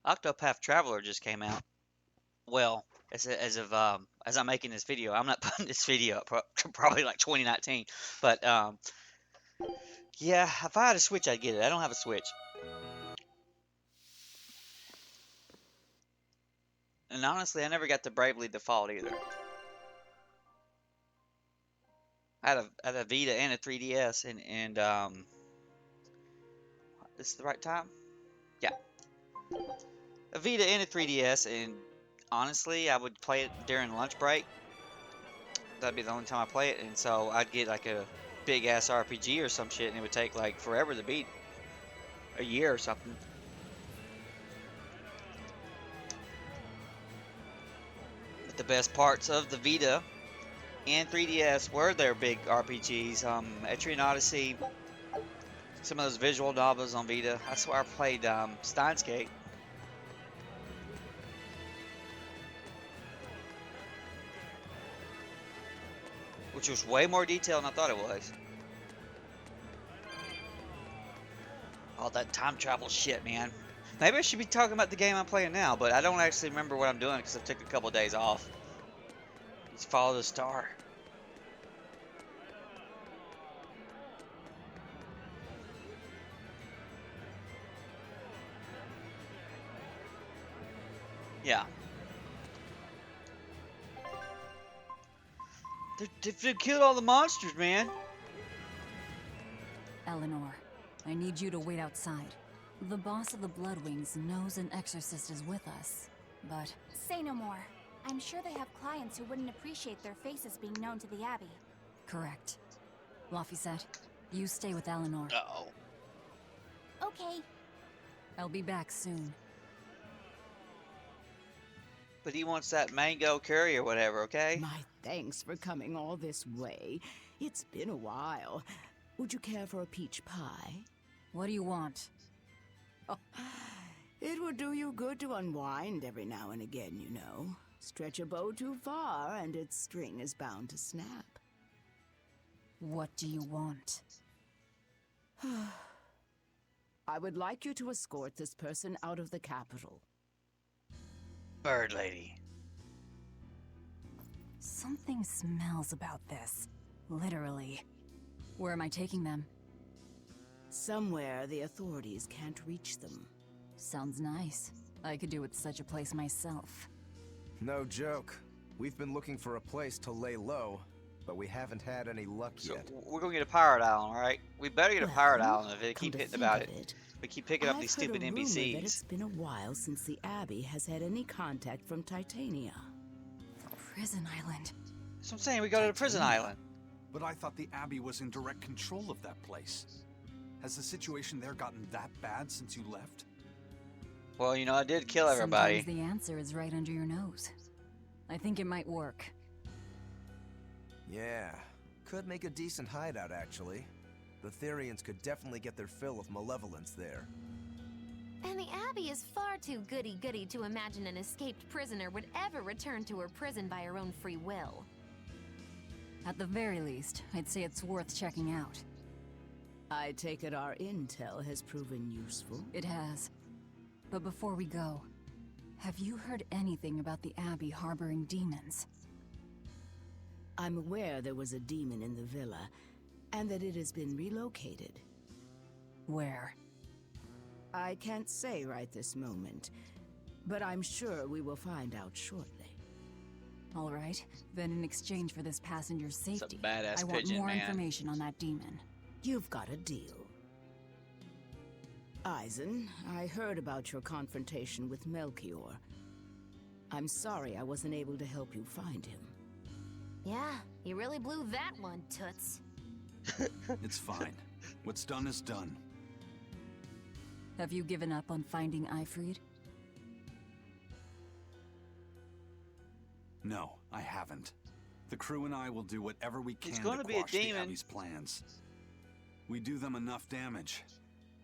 Octopath Traveler just came out. Well, as I'm making this video, I'm not putting this video up probably like 2019. But yeah, if I had a Switch, I'd get it. I don't have a Switch, and honestly, I never got the Bravely Default either. I had a Vita and a 3DS, and this is the right time. Yeah, a Vita and a 3DS, and honestly, I would play it during lunch break. That'd be the only time I play it, and so I'd get like a big ass RPG or some shit, and it would take like forever to beat, a year or something. But the best parts of the Vita and 3DS were their big RPGs. Etrian Odyssey, some of those visual novels on Vita. That's where I played Steins Gate. Which was way more detailed than I thought it was. All that time travel shit, man. Maybe I should be talking about the game I'm playing now, but I don't actually remember what I'm doing because I took a couple of days off. Just follow the star. Yeah. They've killed all the monsters, man. Eleanor, I need you to wait outside. The boss of the Bloodwings knows an exorcist is with us, but... Say no more. I'm sure they have clients who wouldn't appreciate their faces being known to the Abbey. Correct. Laphicet, you stay with Eleanor. Uh-oh. Okay. I'll be back soon. But he wants that mango curry or whatever, okay? My thanks for coming all this way. It's been a while. Would you care for a peach pie? What do you want? Oh, it would do you good to unwind every now and again, you know. Stretch a bow too far, and its string is bound to snap. What do you want? I would like you to escort this person out of the capital. Bird lady. Something smells about this. Literally. Where am I taking them? Somewhere the authorities can't reach them. Sounds nice. I could do with such a place myself. No joke. We've been looking for a place to lay low, but we haven't had any luck So yet. we're gonna get a pirate island, alright? We better get a pirate Well, island if they come keep to hitting think about of it. We keep picking up these stupid I've heard a rumor that NPCs. it's been a while since the Abbey has had any contact from Titania. Prison island. That's what I'm saying, we go to the prison island. But I thought the Abbey was in direct control of that place. Has the situation there gotten that bad since you left? Well, you know, I did kill everybody. Sometimes the answer is right under your nose. I think it might work. Yeah, could make a decent hideout actually. The Therians could definitely get their fill of malevolence there. And the Abbey is far too goody-goody to imagine an escaped prisoner would ever return to her prison by her own free will. At the very least, I'd say it's worth checking out. I take it our intel has proven useful. It has. But before we go, have you heard anything about the Abbey harboring demons? I'm aware there was a demon in the villa, and that it has been relocated. Where? I can't say right this moment, but I'm sure we will find out shortly. All right, then in exchange for this passenger's It's a safety, badass I want pigeon, more man. information on that demon. You've got a deal. Eisen, I heard about your confrontation with Melchior. I'm sorry I wasn't able to help you find him. Yeah, you really blew that one, Toots. It's fine. What's done is done. Have you given up on finding Ifrid? No, I haven't. The crew and I will do whatever we can He's to gonna be a quash the demon. Abbey's plans. We do them enough damage,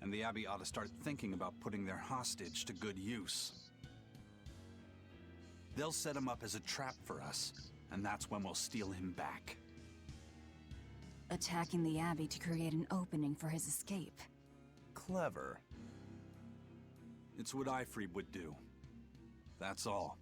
and the Abbey ought to start thinking about putting their hostage to good use. They'll set him up as a trap for us, and that's when we'll steal him back. Attacking the Abbey to create an opening for his escape. Clever. It's what Ifree would do. That's all.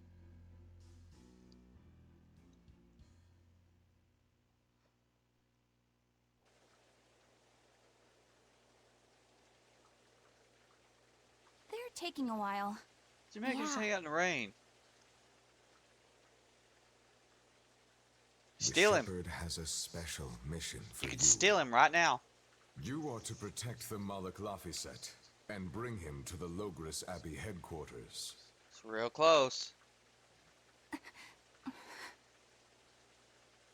They're taking a while. You make us Yeah. hang out in the rain. Steal The him. Shepherd has a special mission for You you. can steal him right now. You are to protect the Malak Laphicet and bring him to the Logris Abbey headquarters. It's real close.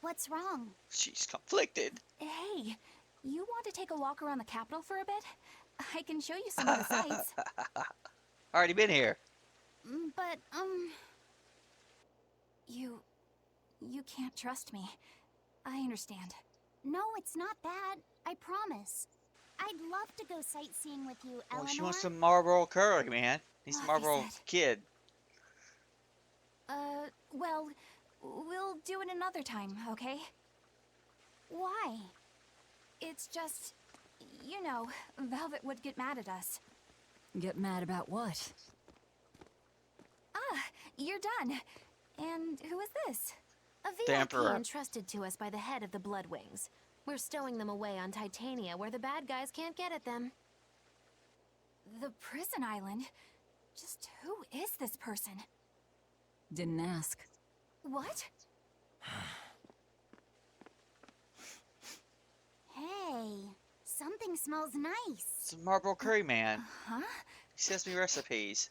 What's wrong? She's conflicted. Hey, you want to take a walk around the capital for a bit? I can show you some of the sights. Already been here. But, You can't trust me. I understand. No, it's not that. I promise. I'd love to go sightseeing with you, Oh, Eleanor. she wants some Marlboro Curry, man. He's a Like I Marlboro said. kid. Well, we'll do it another time, okay? Why? It's just, you know, Velvet would get mad at us. Get mad about what? Ah, you're done. And who is this? A The VIP Emperor. entrusted to us by the head of the Bloodwings. We're stowing them away on Titania where the bad guys can't get at them. The prison island? Just who is this person? Didn't ask. What? Hey, something smells nice. It's a Marlboro Curry, man. Huh? He sends me recipes.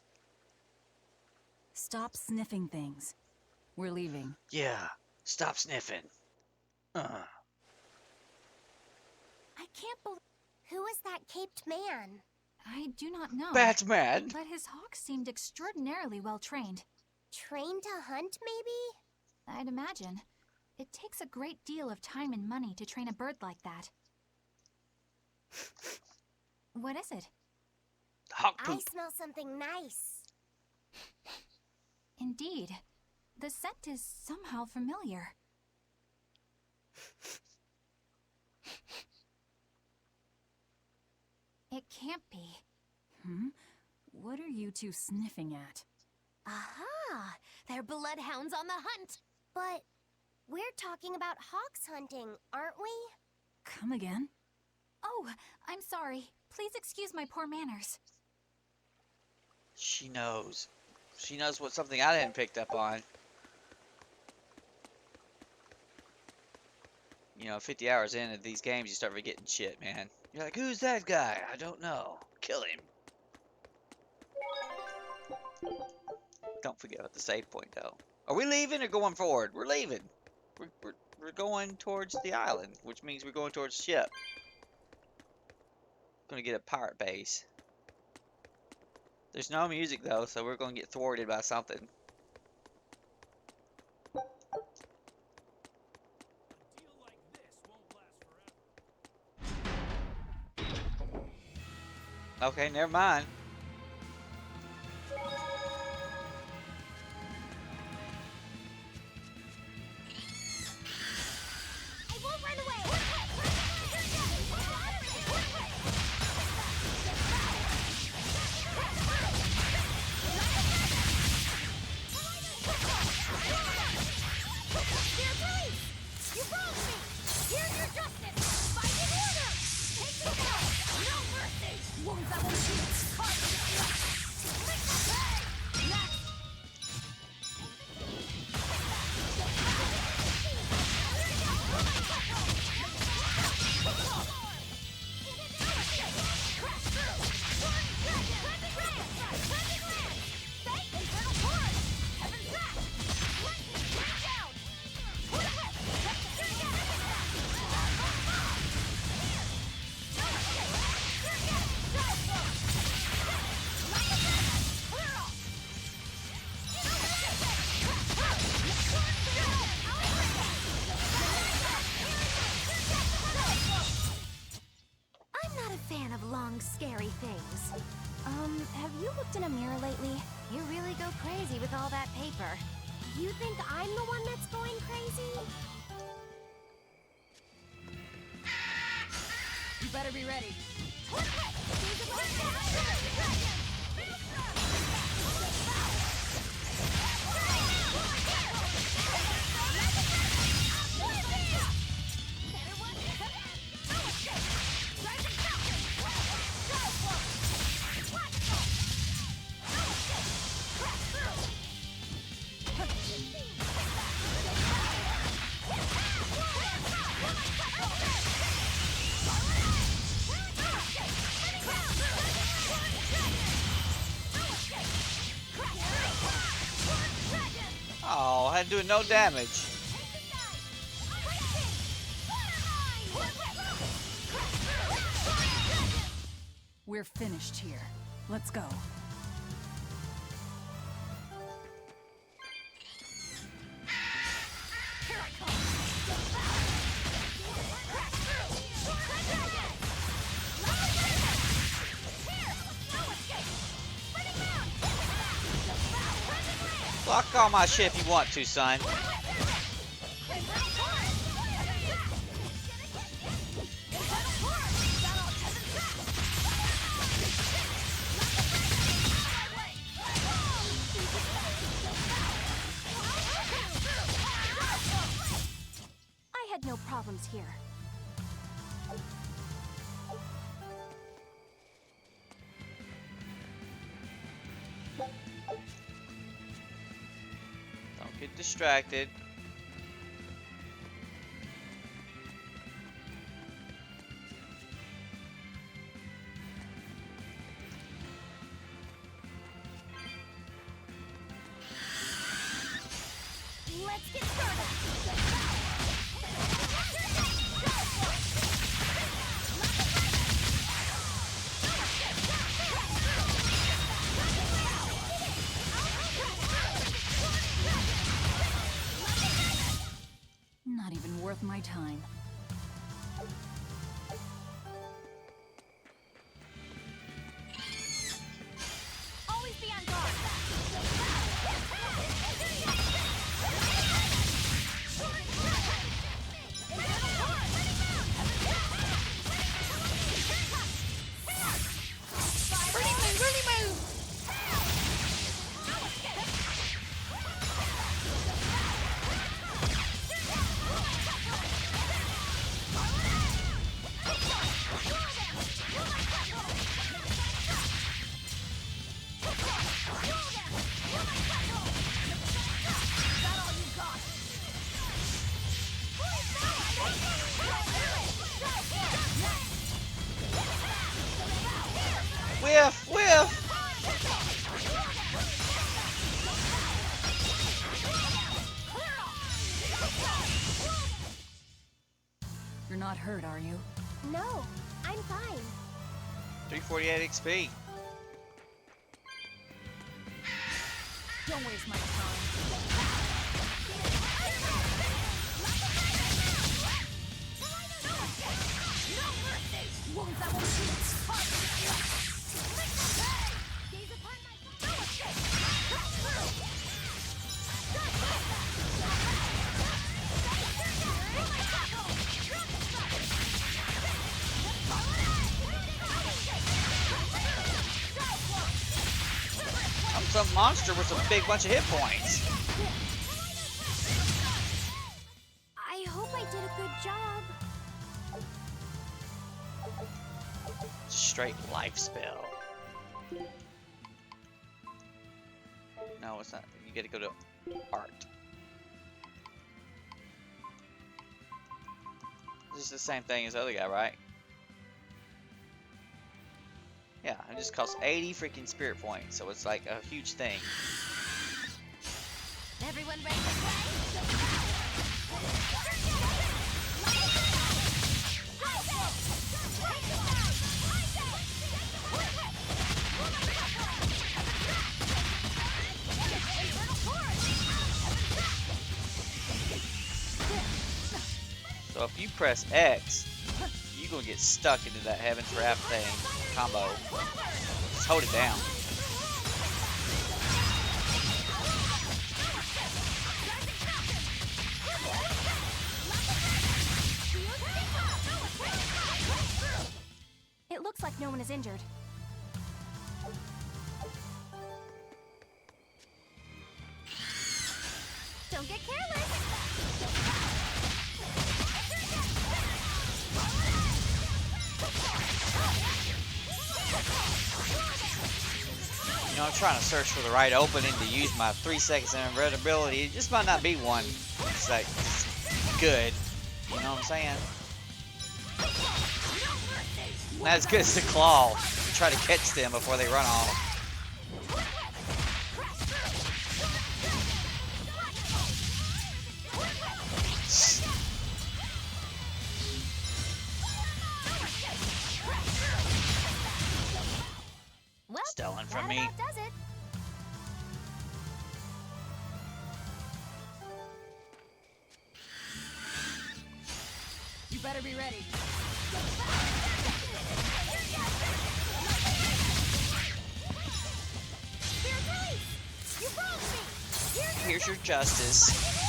Stop sniffing things. We're leaving. Yeah. Stop sniffing. I can't believe. Who is that caped man? I do not know. Batman. But his hawk seemed extraordinarily well trained. Trained to hunt, maybe? I'd imagine. It takes a great deal of time and money to train a bird like that. What is it? Hawk I poop. smell something nice. Indeed. The scent is somehow familiar. It can't be. What are you two sniffing at? Aha! They're bloodhounds on the hunt! But we're talking about hawks hunting, aren't we? Come again? Oh, I'm sorry. Please excuse my poor manners. She knows. She knows what something I hadn't picked up on. You know, 50 hours into these games, you start forgetting shit, man. You're like, who's that guy? I don't know. Kill him. Don't forget about the save point, though. Are we leaving or going forward? We're leaving. We're going towards the island, which means we're going towards the ship. Gonna get a pirate base. There's no music, though, so we're gonna get thwarted by something. Okay, never mind. I won't run away! Dear police! You wronged me! Here's your justice! Fight in order! Take them down! No mercy! Wounds that will heal! Carving the flesh! Lick the pay! Next! I'm not a fan of long, scary things. Have you looked in a mirror lately? You really go crazy with all that paper. You think I'm the one that's going crazy? You better be ready. Here's a Not doing no damage. We're finished here. Let's go. Block all my shit if you want to, son. I had no problems here. Don't get distracted. Let's get started. Not even worth my time. Always be on guard. Whiff, whiff. You're not hurt, are you? No, I'm fine. 348 XP. Don't waste my time. Wounds that won't shoot. Gaze upon my I'm some monster with a big bunch of hit points. I hope I did a good job. Straight life spell. No, it's not. You gotta go to art. This is the same thing as the other guy, right? Yeah, it just costs 80 freaking spirit points, so it's like a huge thing. Everyone ready to play? So if you press X, you're gonna get stuck into that Heaven's Wrath thing combo. Just hold it down. It looks like no one is injured. Don't get careless. You know, I'm trying to search for the right opening to use my 3 seconds of invulnerability. It just might not be one. It's like good. You know what I'm saying? Not as good as the claw. Try to catch them before they run off. Stealing from That me. about does it. You better be ready. You broke me! Here's your justice.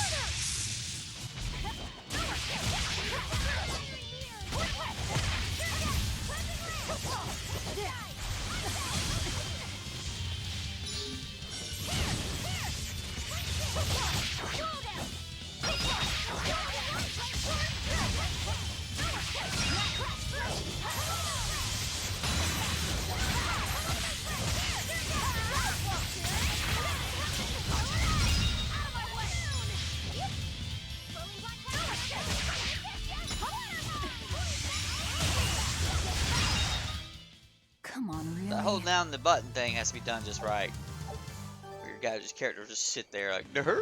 Come on, really? The holding down the button thing has to be done just right. Or your guy, just character, will just sit there like, "Durr."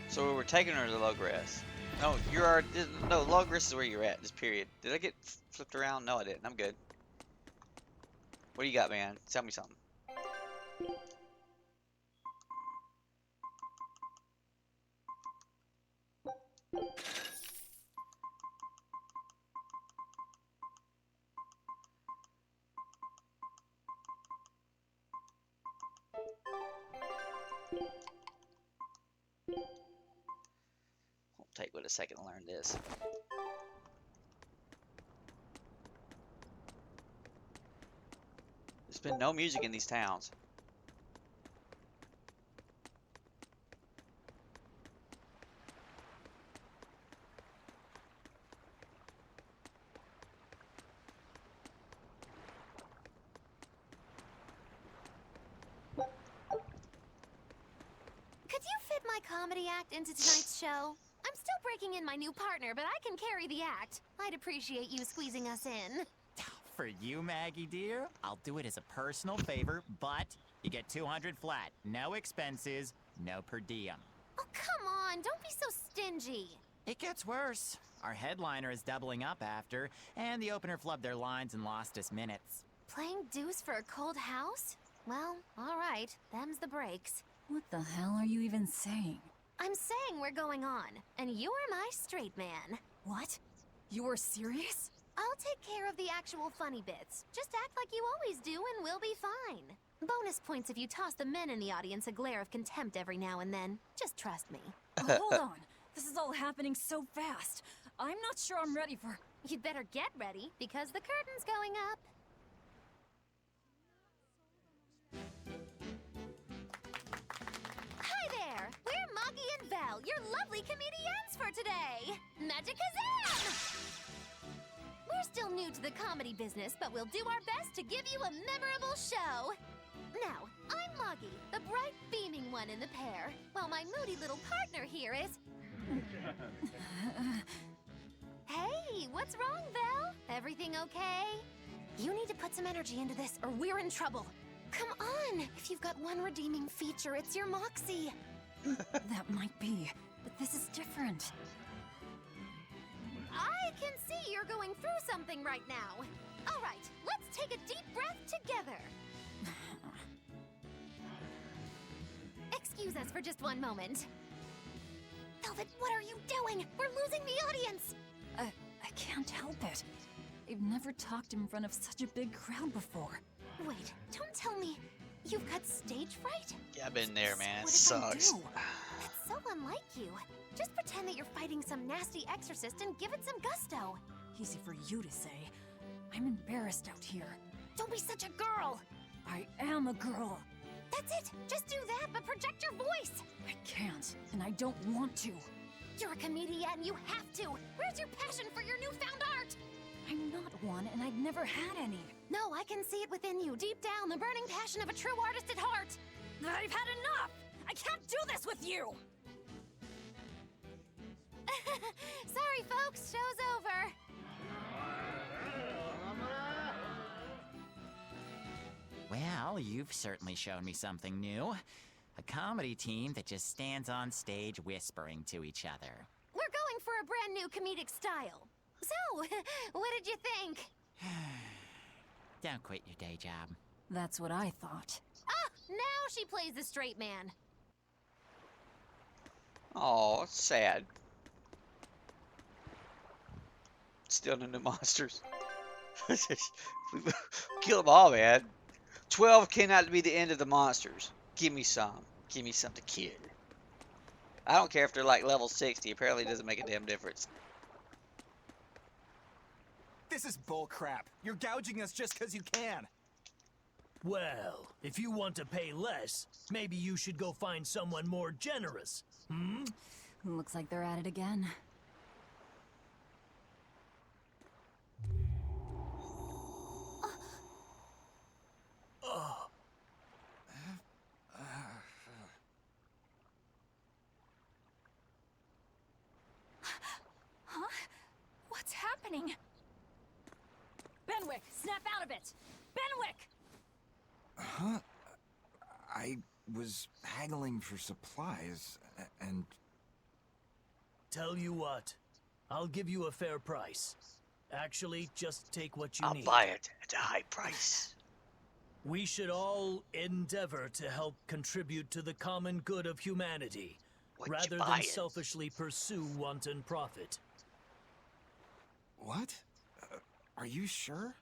So we're taking her to Logres. No, you're already, no, Logres is where you're at, this period. Did I get flipped around? No, I didn't. I'm good. What do you got, man? Tell me something. I'll take a second to learn this. There's been no music in these towns. Could you fit my comedy act into tonight's show? I'm still breaking in my new partner, but I can carry the act. I'd appreciate you squeezing us in. For you, Maggie dear, I'll do it as a personal favor, but you get 200 flat. No expenses, no per diem. Oh, come on, don't be so stingy. It gets worse. Our headliner is doubling up after, and the opener flubbed their lines and lost us minutes. Playing deuce for a cold house? Well, all right, them's the breaks. What the hell are you even saying? I'm saying we're going on, and you're my straight man. What? You were serious? I'll take care of the actual funny bits. Just act like you always do and we'll be fine. Bonus points if you toss the men in the audience a glare of contempt every now and then. Just trust me. Hold on. This is all happening so fast. I'm not sure I'm ready for... You'd better get ready, because the curtain's going up. Hi there! We're Moggy and Val, your lovely comedians for today! Magicazam! We're still new to the comedy business, but we'll do our best to give you a memorable show. Now, I'm Moggy, the bright, beaming one in the pair, while my moody little partner here is... Hey, what's wrong, Val? Everything okay? You need to put some energy into this, or we're in trouble. Come on! If you've got one redeeming feature, it's your moxie. That might be, but this is different. I can see you're going through something right now. All right, let's take a deep breath together. Excuse us for just one moment. Velvet, what are you doing? We're losing the audience. I can't help it. I've never talked in front of such a big crowd before. Wait, don't tell me you've got stage fright? Yeah, I've been there, man. It What if I sucks. do? That's so unlike you. Just pretend that you're fighting some nasty exorcist and give it some gusto. Easy for you to say. I'm embarrassed out here. Don't be such a girl. I am a girl. That's it. Just do that, but project your voice. I can't, and I don't want to. You're a comedian. You have to. Where's your passion for your newfound art? I'm not one, and I've never had any. No, I can see it within you, deep down, the burning passion of a true artist at heart. I've had enough! I can't do this with you! Sorry, folks, show's over. Well, you've certainly shown me something new. A comedy team that just stands on stage whispering to each other. We're going for a brand new comedic style. So, what did you think? Don't quit your day job. That's what I thought. Ah, now she plays the straight man. Oh, sad. Still no new monsters. Kill them all, man. 12 cannot be the end of the monsters. Give me some. Give me some to kill. I don't care if they're like level 60. Apparently it doesn't make a damn difference. This is bullcrap. You're gouging us just because you can. Well, if you want to pay less, maybe you should go find someone more generous. Hmm? Looks like they're at it again. Huh? What's happening? Benwick, snap out of it! Benwick! Huh? I was haggling for supplies, and... Tell you what, I'll give you a fair price. Actually, just take what you I'll need. buy it at a high price. We should all endeavor to help contribute to the common good of humanity, rather than selfishly pursue wanton profit. What? Are you sure?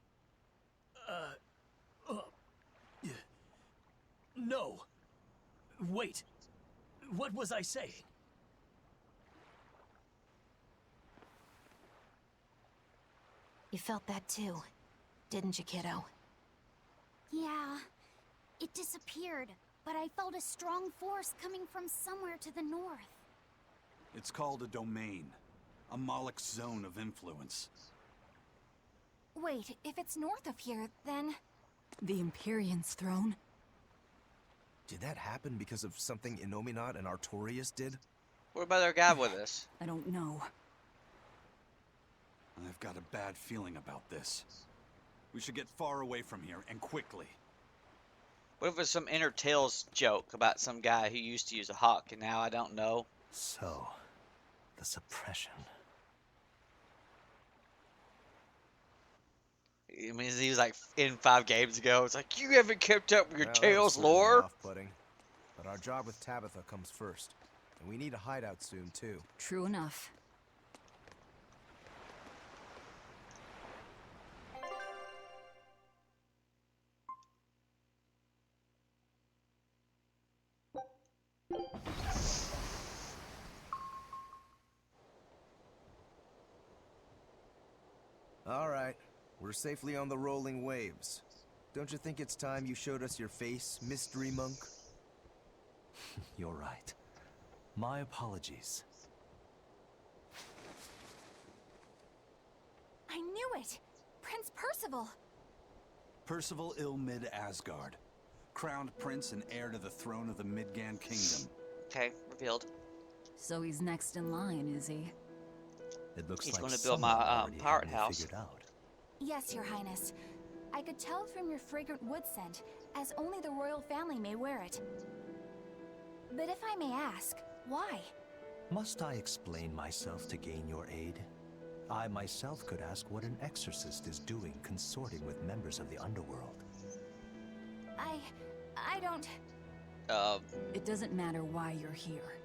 No. Wait. What was I saying? You felt that too, didn't you, kiddo? Yeah, it disappeared, but I felt a strong force coming from somewhere to the north. It's called a domain. A Moloch zone of influence. Wait, if it's north of here, then... The Empyrean's throne? Did that happen because of something Innominat and Artorias did? What about our guy with us? I don't know. I've got a bad feeling about this. We should get far away from here, and quickly. What if it's some Inner Tales joke about some guy who used to use a hawk and now I don't know? So, the suppression. I mean, he was like in 5 games ago. It's like, you haven't kept up with your Well, Tales that's certainly lore. off-putting. But our job with Tabitha comes first. And we need a hideout soon, too. True enough. Alright, we're safely on the rolling waves. Don't you think it's time you showed us your face, mystery monk? You're right. My apologies. I knew it! Prince Percival! Percival Ilmid Asgard. Crowned prince and heir to the throne of the Midgand Kingdom. Okay, revealed. So he's next in line, is he? It looks He's like going to build someone my already had pirate me house. figured out. Yes, Your Highness. I could tell from your fragrant wood scent, as only the royal family may wear it. But if I may ask, why? Must I explain myself to gain your aid? I myself could ask what an exorcist is doing consorting with members of the underworld. I don't... It doesn't matter why you're here.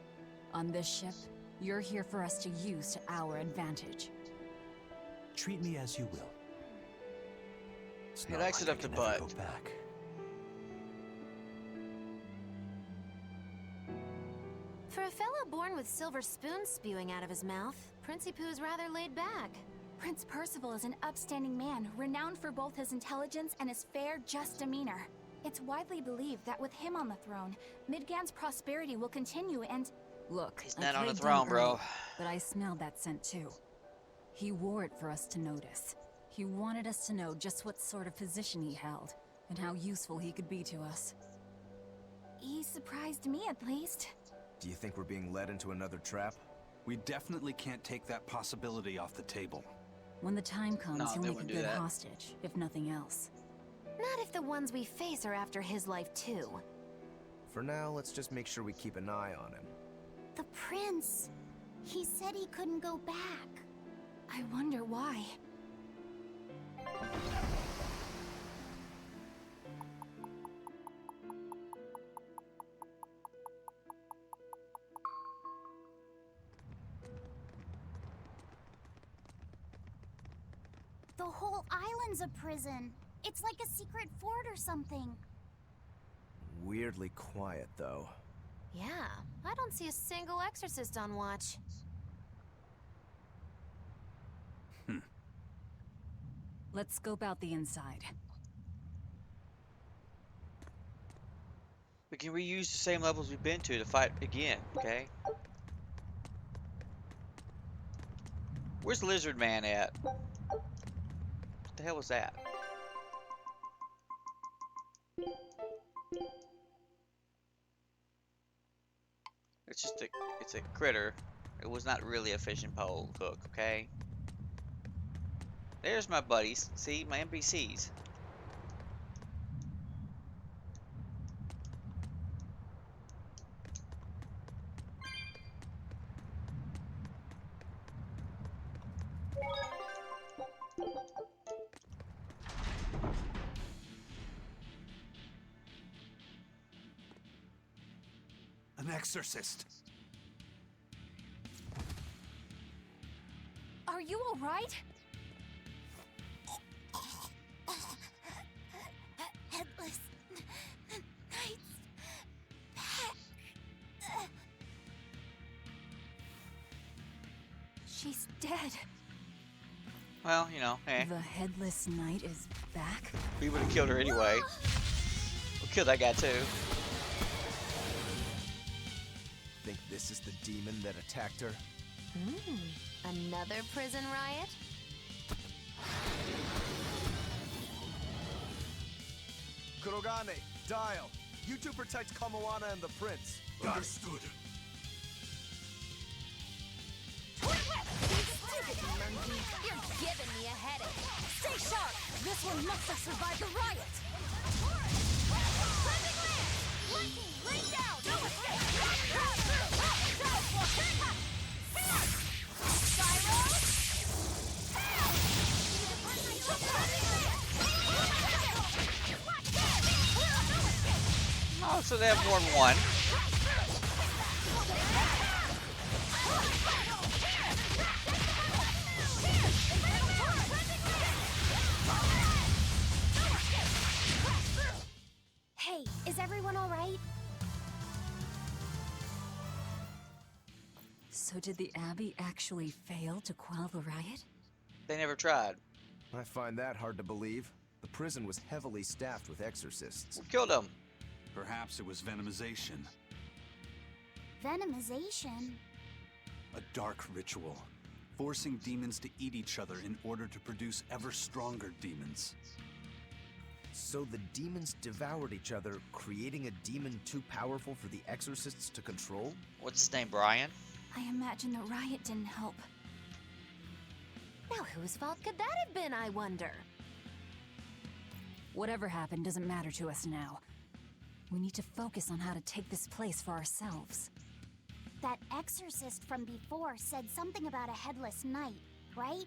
On this ship, you're here for us to use to our advantage. Treat me as you will. It's He not likes like it I up the can never butt. go back. For a fellow born with silver spoons spewing out of his mouth, Princi Poo's rather laid back. Prince Percival is an upstanding man, renowned for both his intelligence and his fair, just demeanor. It's widely believed that with him on the throne, Midgand's prosperity will continue and... Look, He's I not on the played throne, dumb bro. early, but I smelled that scent too. He wore it for us to notice. He wanted us to know just what sort of position he held, and how useful he could be to us. He surprised me, at least. Do you think we're being led into another trap? We definitely can't take that possibility off the table. When the time comes, No, he'll they make a wouldn't do good that. hostage, if nothing else. Not if the ones we face are after his life too. For now, let's just make sure we keep an eye on him. The prince. He said he couldn't go back. I wonder why. The whole island's a prison. It's like a secret fort or something. Weirdly quiet, though. Yeah, I don't see a single exorcist on watch. Let's scope out the inside. We can reuse the same levels we've been to fight again, okay? Where's the lizard man at? What the hell was that? It's a critter. It was not really a fishing pole hook, okay? There's my buddies. See, my NPCs. An exorcist. Are you all right? Headless Knight's back. She's dead. Well, you know, The Headless Knight is back? we would have killed her anyway. We'll kill that guy too. Think this is the demon that attacked her? Another prison riot? Kurogane, Dial, you two protect Kamoana and the prince. Understood. You're giving me a headache. Stay sharp! This one must have survived the riot! Cleansing land! Lightning! Rain down! No escape! Oh, so they have more than one. Hey, is everyone all right? So did the Abbey actually fail to quell the riot? They never tried. I find that hard to believe. The prison was heavily staffed with exorcists. We killed them. Perhaps it was venomization. Venomization? A dark ritual, forcing demons to eat each other in order to produce ever stronger demons. So the demons devoured each other, creating a demon too powerful for the exorcists to control? What's his name, Brian? I imagine the riot didn't help. Now whose fault could that have been, I wonder? Whatever happened doesn't matter to us now. We need to focus on how to take this place for ourselves. That exorcist from before said something about a headless knight, right?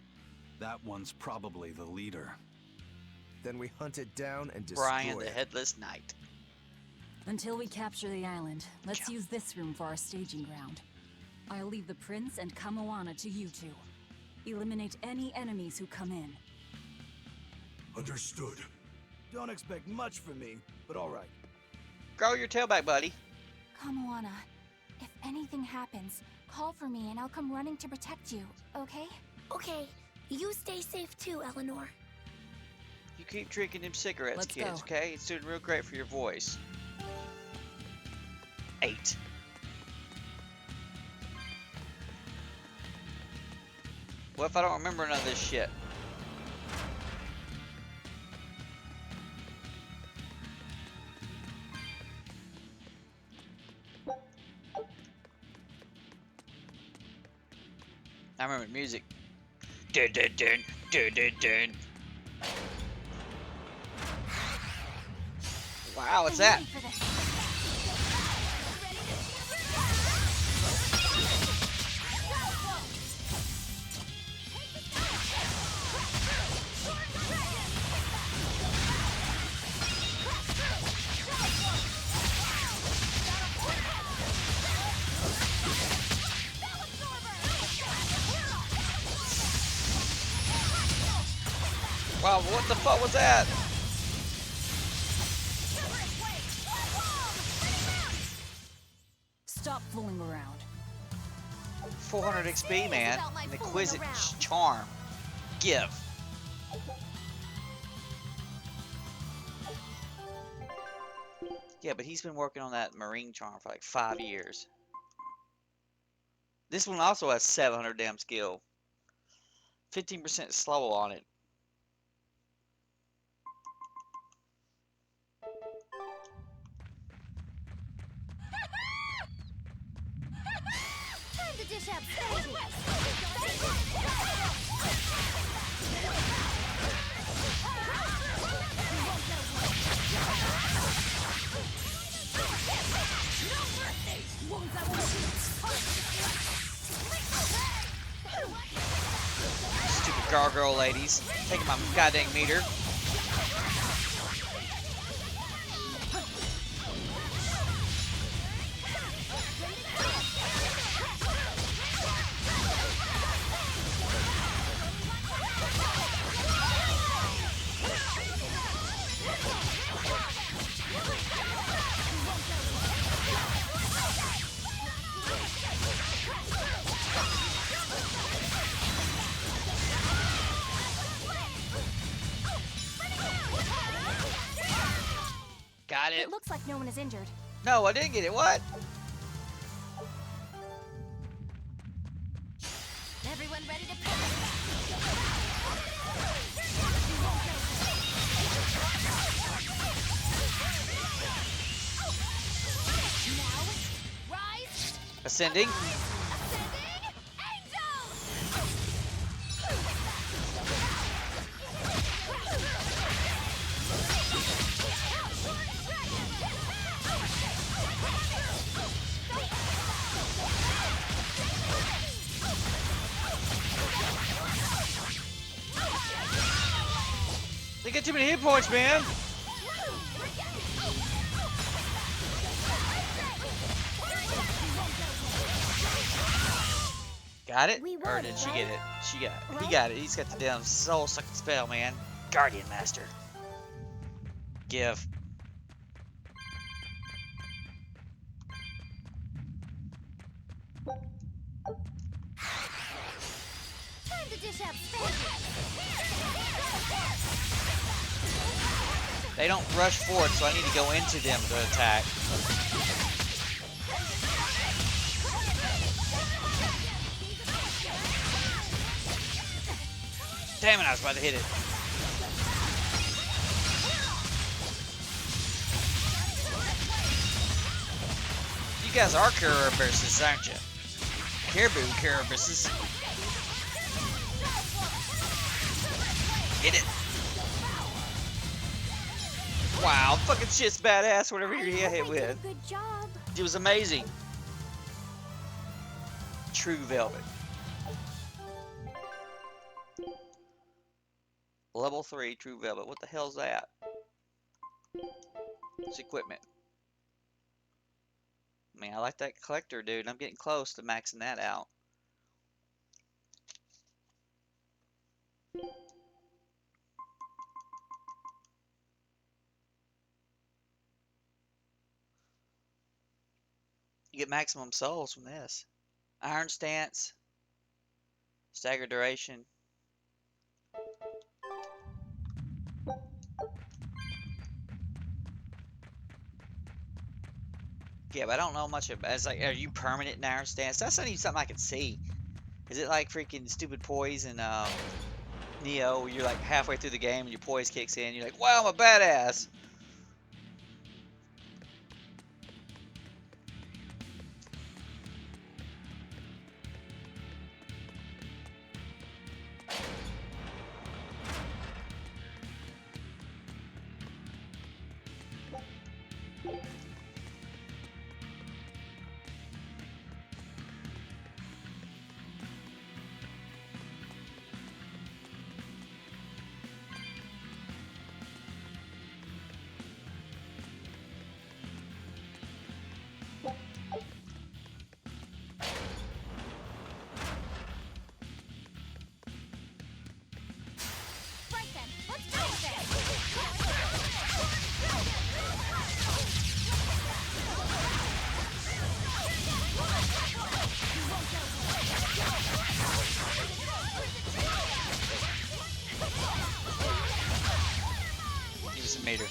That one's probably the leader. Then we hunt it down and destroy Brian the it. Headless Knight. Until we capture the island, let's use this room for our staging ground. I'll leave the prince and Kamoana to you two. Eliminate any enemies who come in. Understood. Don't expect much from me, but all right. Grow your tail back, buddy. Kamoana, if anything happens, call for me and I'll come running to protect you, okay? Okay. You stay safe too, Eleanor. You keep drinking them cigarettes, Let's kids, go. okay? It's doing real great for your voice. 8. What if I don't remember none of this shit? I remember the music. Dun dun dun dun dun dun. Wow, what's that? Wow, what the fuck was that? Stop fooling around. 400 XP, man. An exquisite charm. Give. Yeah, but he's been working on that marine charm for like 5 years. This one also has 700 damn skill. 15% slow on it. Time to dish out staging. Stupid gargoyle ladies. Taking my goddamn meter. Got it. It looks like no one is injured. No, I didn't get it. What? Everyone ready to play? Now, rise. Ascending. Ascending angels. They get too many hit points, man. Got it? Or did she get it? She got it. He got it. He's got the damn soul sucking spell, man. Guardian Master. Give. Time to dish out staging. They don't rush forward, so I need to go into them to attack. Damn it, I was about to hit it. You guys are Kerberos, aren't you? Kerberos. Hit it. Wow, fucking shit's badass, whatever you get hit with. Good job. It was amazing. True Velvet. Level 3 True Velvet. What the hell's that? It's equipment. Man, I like that collector, dude. I'm getting close to maxing that out. You get maximum souls from this. Iron Stance. Stagger Duration. Yeah, but I don't know much about it. It's like, are you permanent in Iron Stance? That's not even something I can see. Is it like freaking stupid poise and Neo, where you're like halfway through the game and your poise kicks in, you're like, wow, I'm a badass. meter.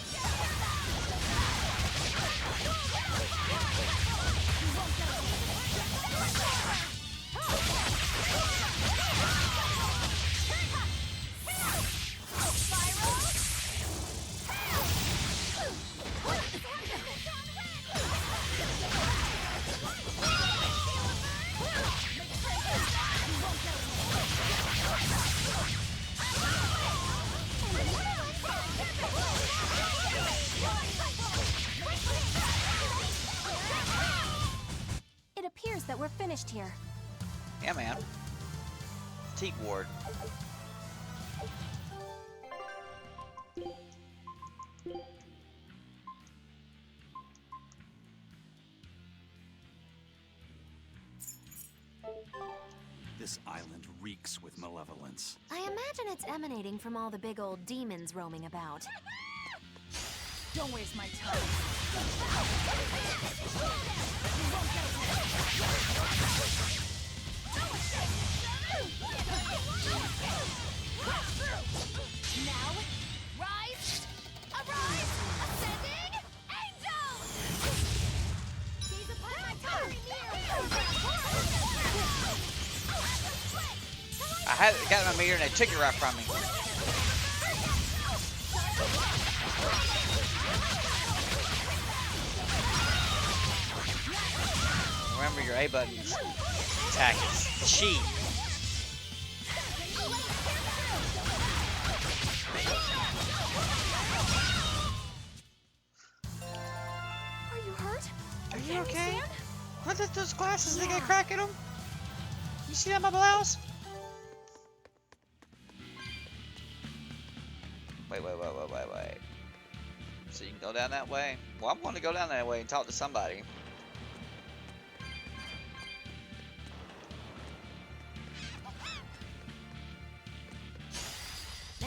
It appears that we're finished here. Yeah, man. Teak ward. This island reeks with malevolence. I imagine it's emanating from all the big old demons roaming about. Don't waste my time. Now, rise! Arise! Ascending angels! Gaze upon my towering I had got my meter and they took it right from me. Remember your A button's attack is cheat. Are you hurt? Are you okay? Look at those glasses, they got crack in them. You see that, my blouse? Wait. So you can go down that way? Well, I'm going to go down that way and talk to somebody.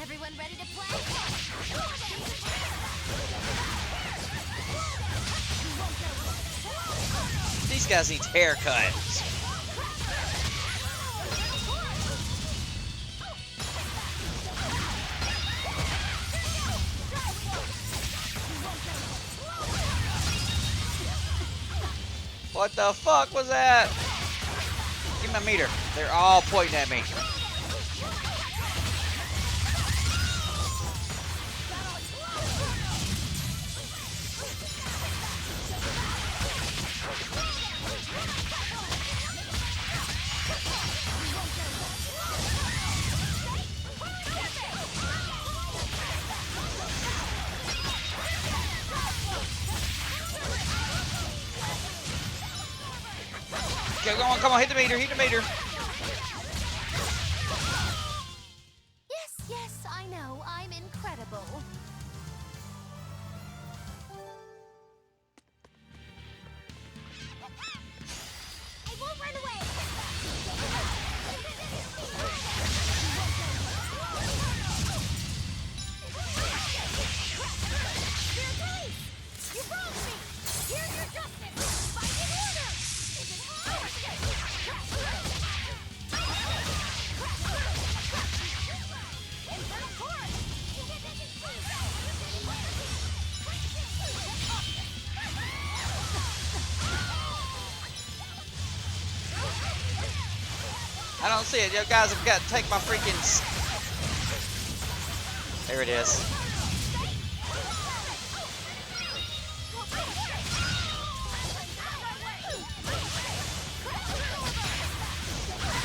Everyone ready to play? These guys need haircuts. What the fuck was that? Give me my meter. They're all pointing at me. Okay, come on, hit the meter, Yes, I know. I'm incredible. I won't run away. You wronged me. Here's your justice. Fight in order. Is it I don't see it. You guys have got to take my freaking... There it is.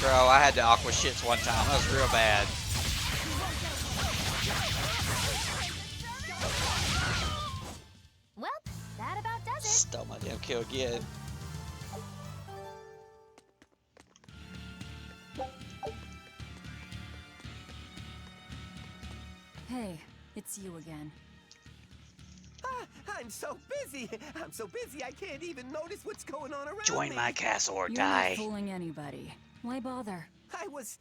Bro, I had to aqua shits one time. That was real bad. Well, that about does it. Stole my damn kill again. Hey, it's you again. I'm so busy. I'm so busy I can't even notice what's going on around Join me. my castle or You're die. not fooling anybody. Why bother? I was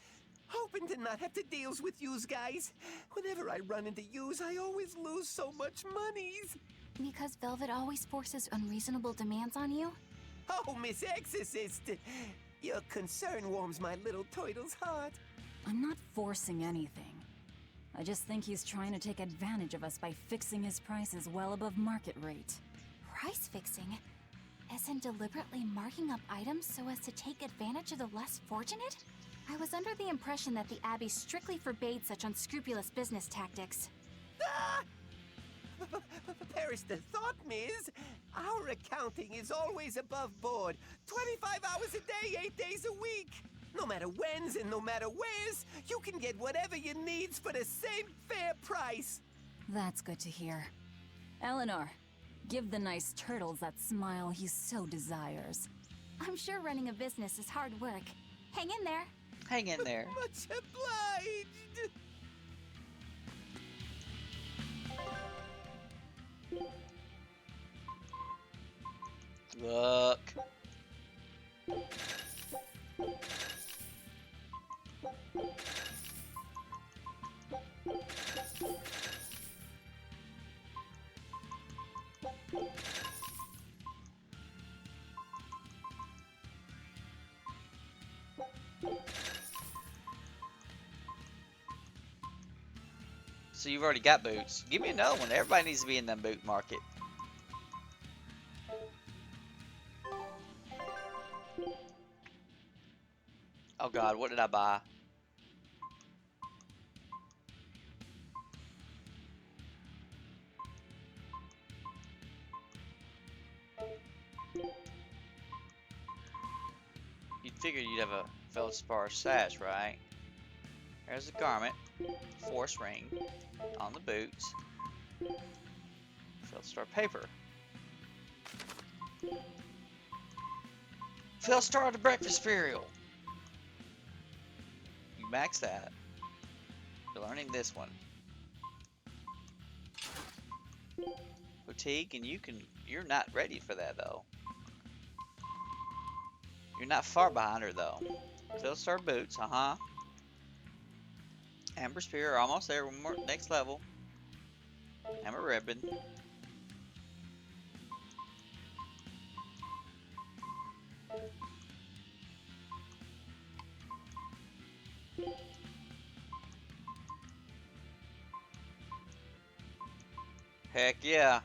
hoping to not have to deals with yous guys. Whenever I run into yous, I always lose so much monies. Because Velvet always forces unreasonable demands on you? Oh, Miss Exorcist, your concern warms my little turtle's heart. I'm not forcing anything. I just think he's trying to take advantage of us by fixing his prices well above market rate. Price fixing? As in deliberately marking up items so as to take advantage of the less fortunate? I was under the impression that the Abbey strictly forbade such unscrupulous business tactics. Ah! Perish the thought, Miss. Our accounting is always above board. 25 hours a day, 8 days a week. No matter whens and no matter wheres, you can get whatever you needs for the same fair price. That's good to hear. Eleanor, give the nice turtles that smile he so desires. I'm sure running a business is hard work. Hang in there. Hang in there. Much obliged. Look. So you've already got boots. Give me another one. Everybody needs to be in that boot market. Oh God, what did I buy? You'd figure you'd have a feldspar sash, right? There's a garment, force ring on the boots, feldstar paper, feldstar the breakfast cereal. You max that. You're learning this one. Fatigue, and you're not ready for that though. You're not far behind her though. Feldstar boots, Amber Spear, almost there. One more, next level. Amber Ribbon. Heck yeah.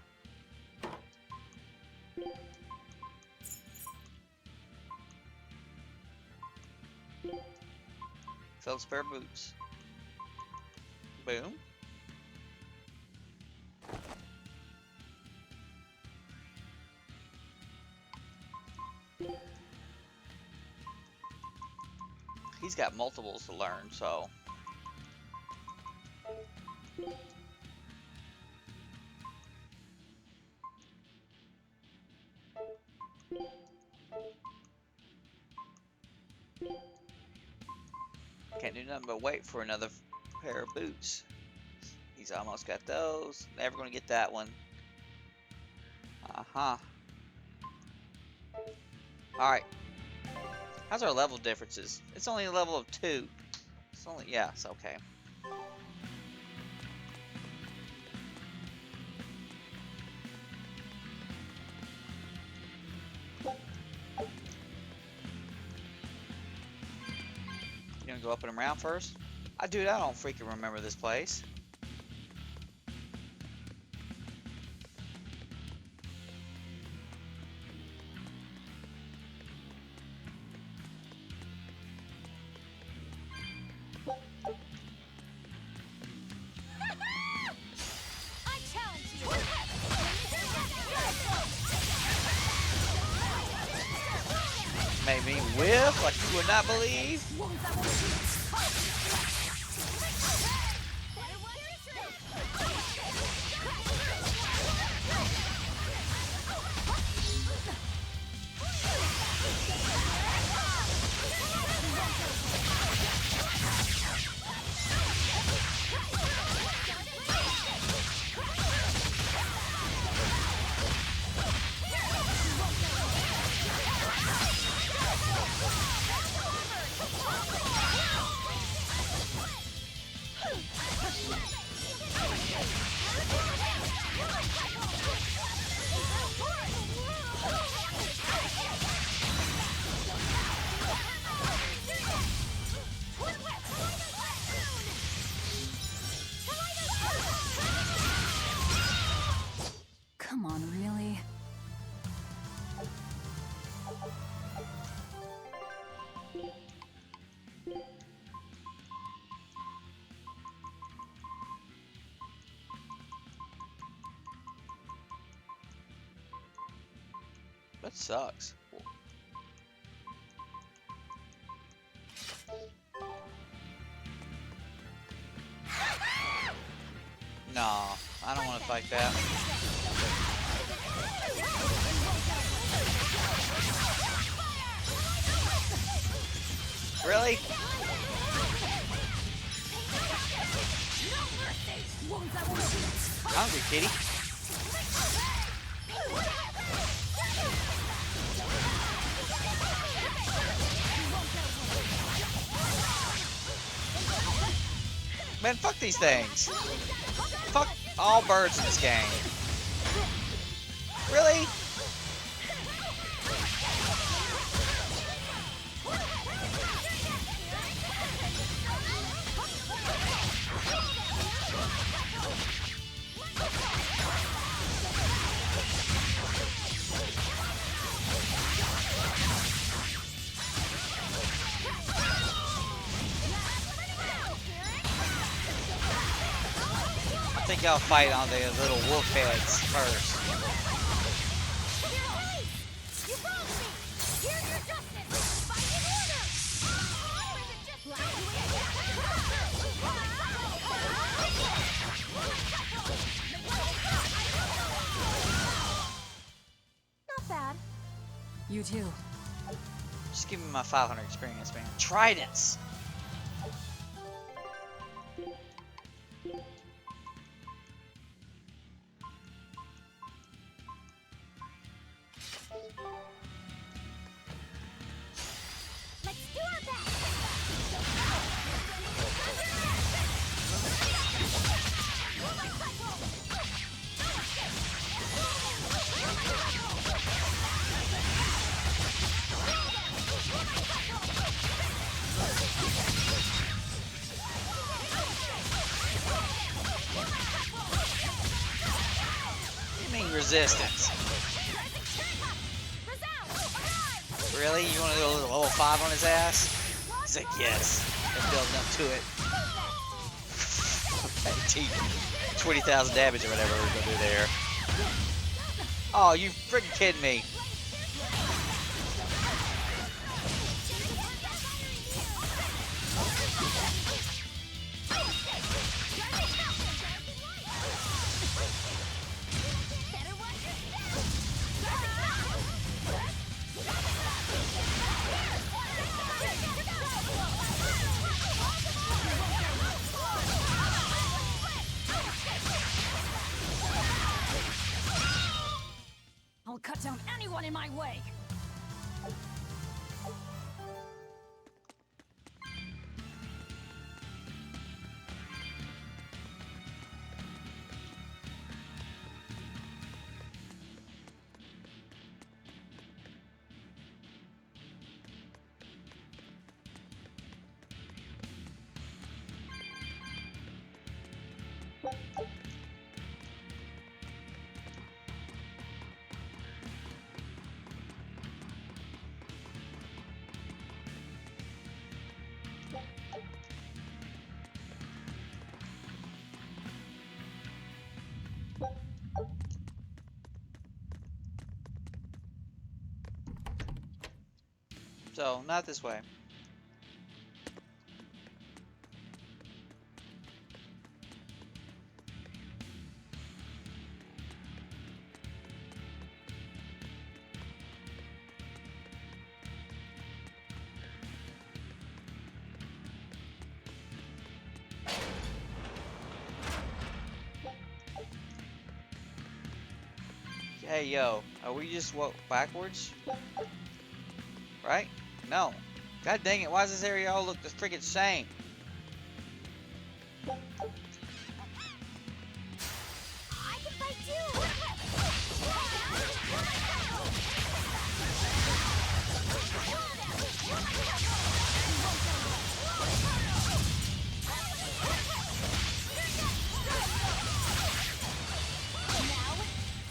Feldspar boots. Boom. He's got multiples to learn, so. Can't do nothing but wait for another pair of boots. He's almost got those. Never gonna get that one. Alright. How's our level differences? It's only a level of 2. It's only, yeah, it's okay. You gonna go up and around first? I don't freaking remember this place. Made me whiff like you would not believe. That sucks. No, I don't want to fight that. Really? Hungry kitty. Man, fuck these things. Fuck all birds in this game. Really? I think I'll fight on the little wolf heads first. Not bad. You too. Just give me my 500 experience, man. Tridents! Let's do our best. You mean resistance? Really? You want to do a little level 5 on his ass? He's like, yes. I'm building up to it. 20,000 damage or whatever we're gonna do there. Oh, you freaking kidding me? I'll cut down anyone in my way. So, not this way. Hey, yo, are we just walk backwards? Right? No. God dang it, why does this area all look the freaking same? I can fight too. Now,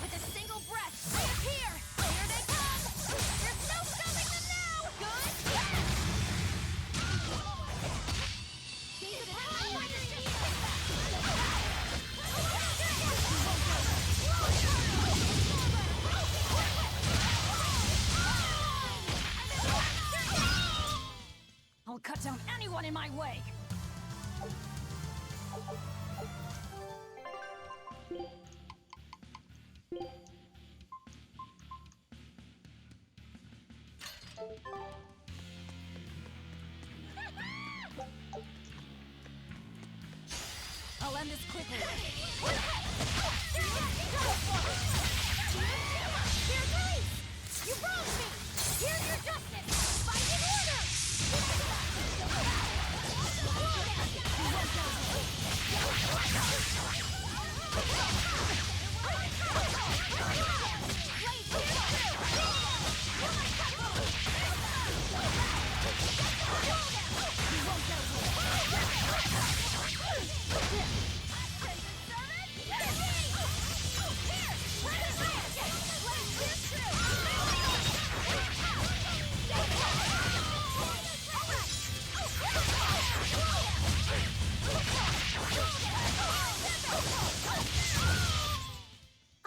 with a single breath, I appear. Here they come. There's no stopping them now. Good. in my way. I'll end this quickly. You wronged me! Here's your justice! Fight in order!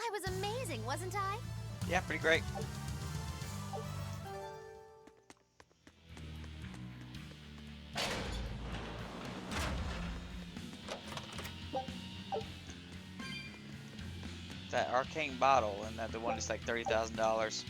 I was amazing, wasn't I? Yeah, pretty great. That arcane bottle, and that the one is like $30,000.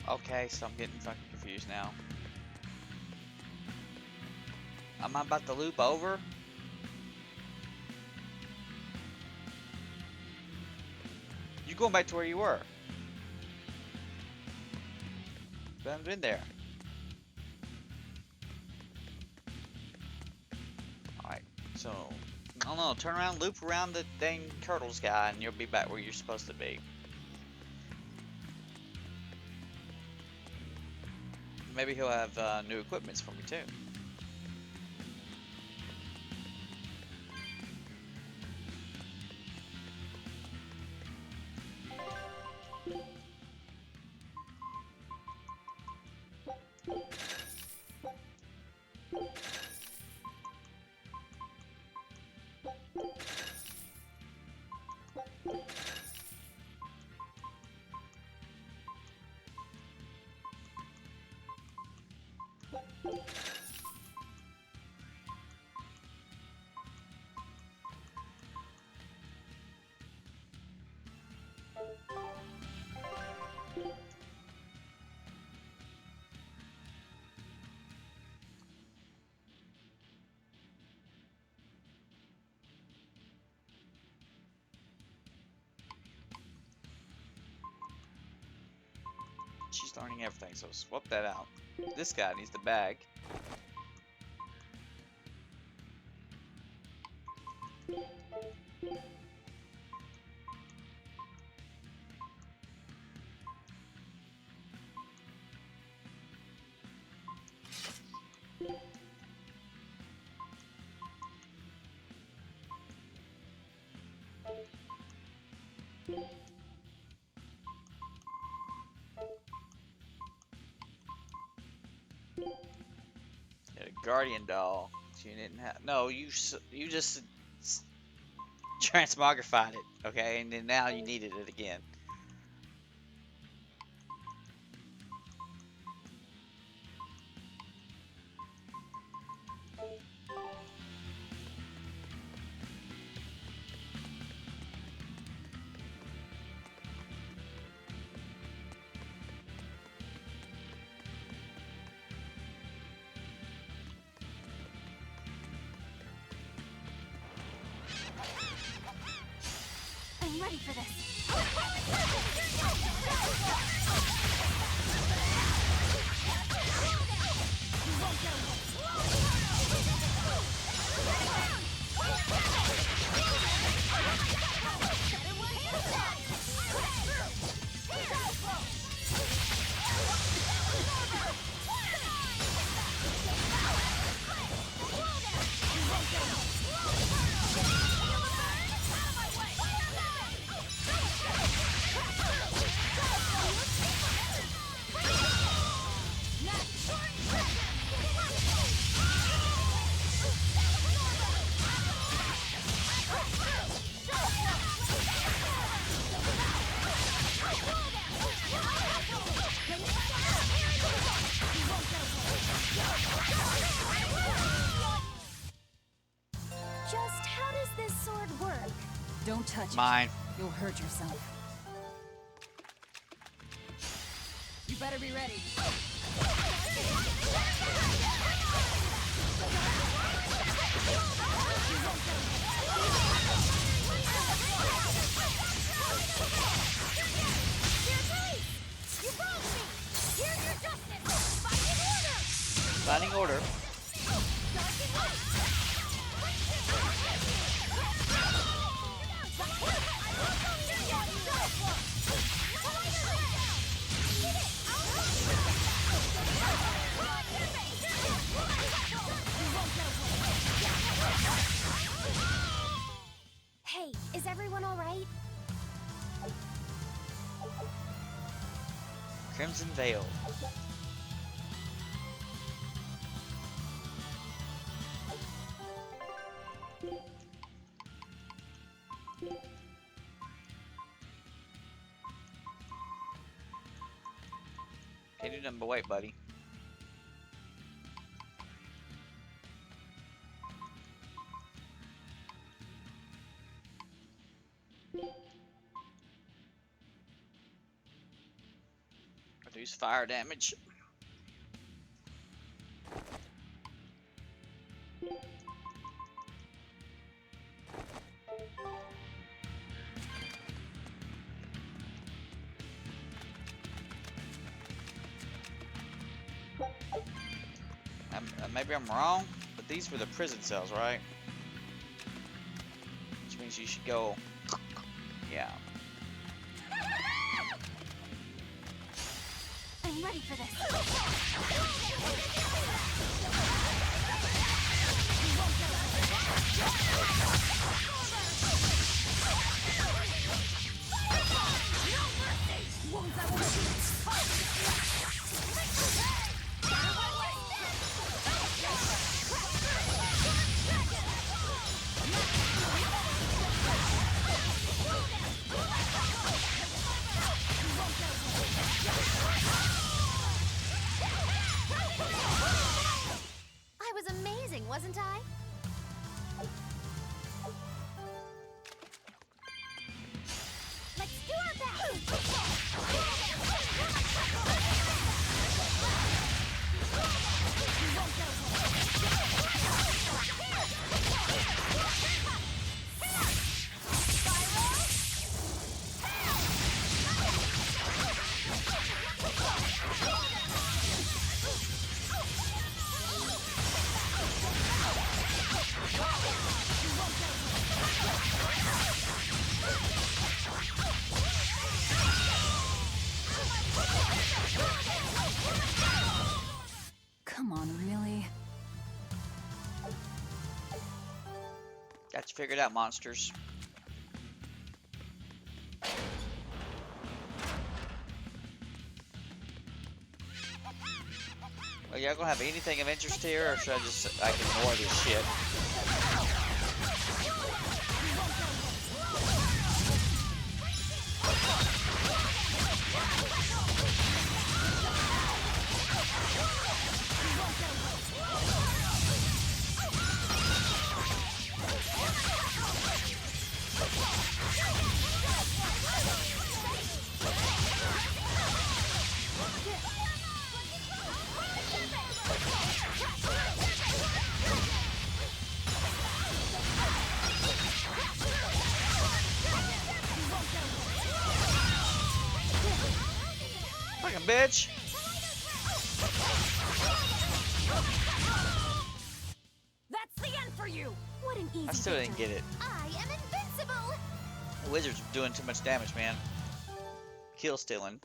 Okay, so I'm getting fucking confused now. Am I about to loop over? You going back to where you were? I haven't been there. Alright, so I don't know, turn around, loop around the dang turtles guy, and you'll be back where you're supposed to be. Maybe he'll have new equipments for me too. She's learning everything, so swap that out. This guy needs the bag. Get a guardian doll. She didn't have. No, you just transmogrified it, okay, and then now you needed it again. ready for this. Just how does this sword work? Don't touch Mine. it. You'll hurt yourself. You better be ready. Finding order. Hey, is everyone all right? Crimson Veil. Can't do nothing but wait, buddy. Reduce fire damage. Maybe I'm wrong, but these were the prison cells, right? Which means you should go. Yeah. I'm ready for this. I was amazing, wasn't I? Let's do our Come on, really? Got you figured out, monsters. Are y'all gonna have anything of interest here, or should I just ignore this shit? bitch. That's the end for you. What an easy I still didn't get it. I am invincible! The wizard's doing too much damage, man. Kill stealing.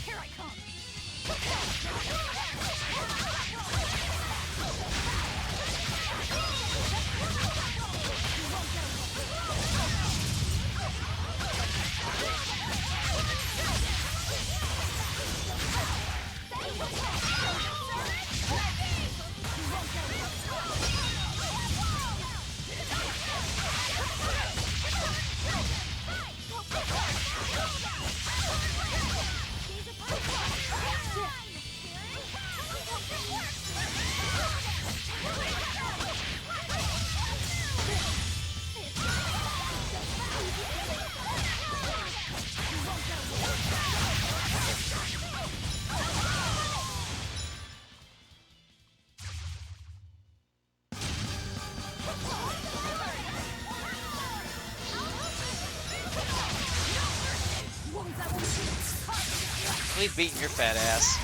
Here I come. Leave beating your fat ass.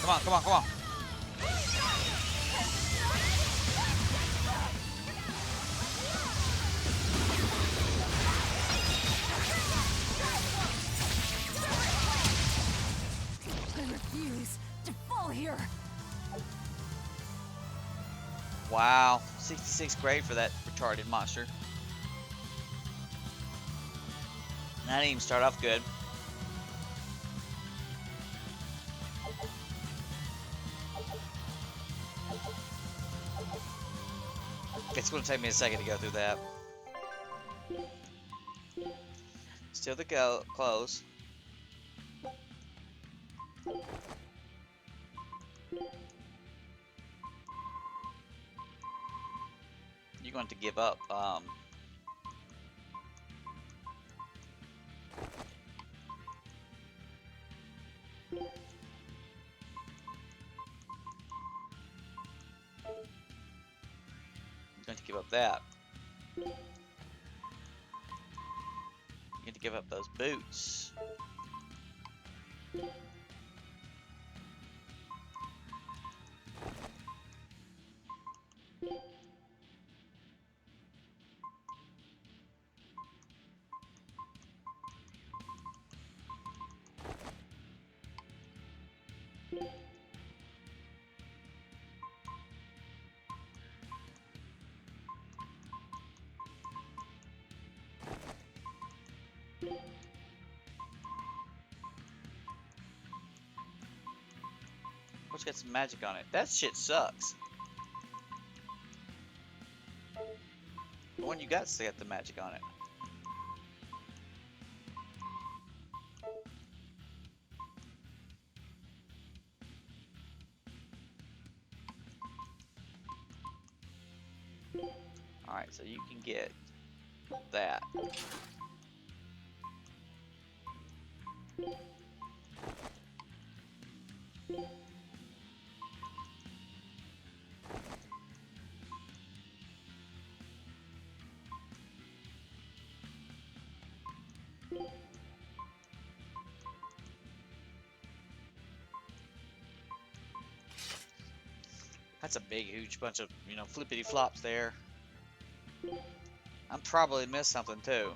Come on, come on, come on. I refuse to fall here. Wow, 66 grade for that retarded monster. That didn't even start off good. It's going to take me a second to go through that. Still the close. You're going to give up. You're going to give up that. You're going to give up those boots. What's got some magic on it? That shit sucks. The one you got's got the magic on it. Alright, so you can get that. That's a big, huge bunch of, you know, flippity flops there. I'm probably missed something too.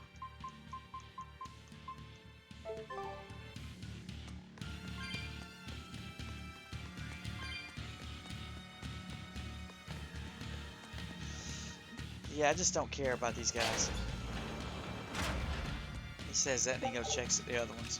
Yeah, I just don't care about these guys. He says that and he goes checks the other ones.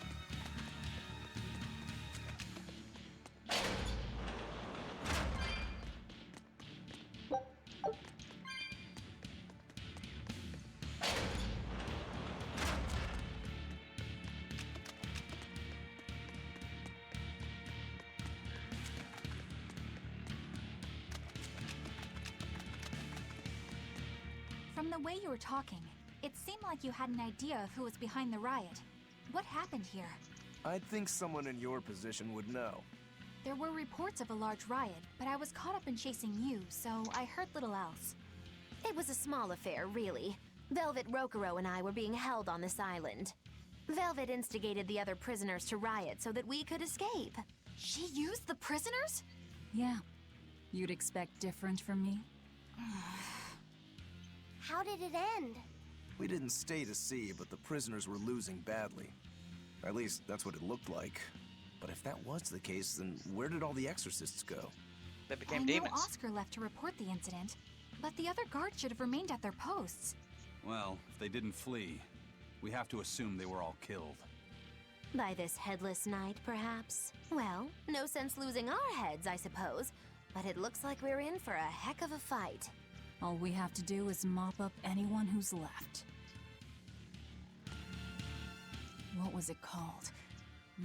From the way you were talking, it seemed like you had an idea of who was behind the riot. What happened here? I'd think someone in your position would know. There were reports of a large riot, but I was caught up in chasing you, so I heard little else. It was a small affair, really. Velvet Rokurou and I were being held on this island. Velvet instigated the other prisoners to riot so that we could escape. She used the prisoners? Yeah. You'd expect different from me? How did it end? We didn't stay to see, but the prisoners were losing badly. At least, that's what it looked like. But if that was the case, then where did all the exorcists go? They became I demons. know Oscar left to report the incident, but the other guards should have remained at their posts. Well, if they didn't flee, we have to assume they were all killed. By this headless knight, perhaps? Well, no sense losing our heads, I suppose. But it looks like we're in for a heck of a fight. All we have to do is mop up anyone who's left. What was it called?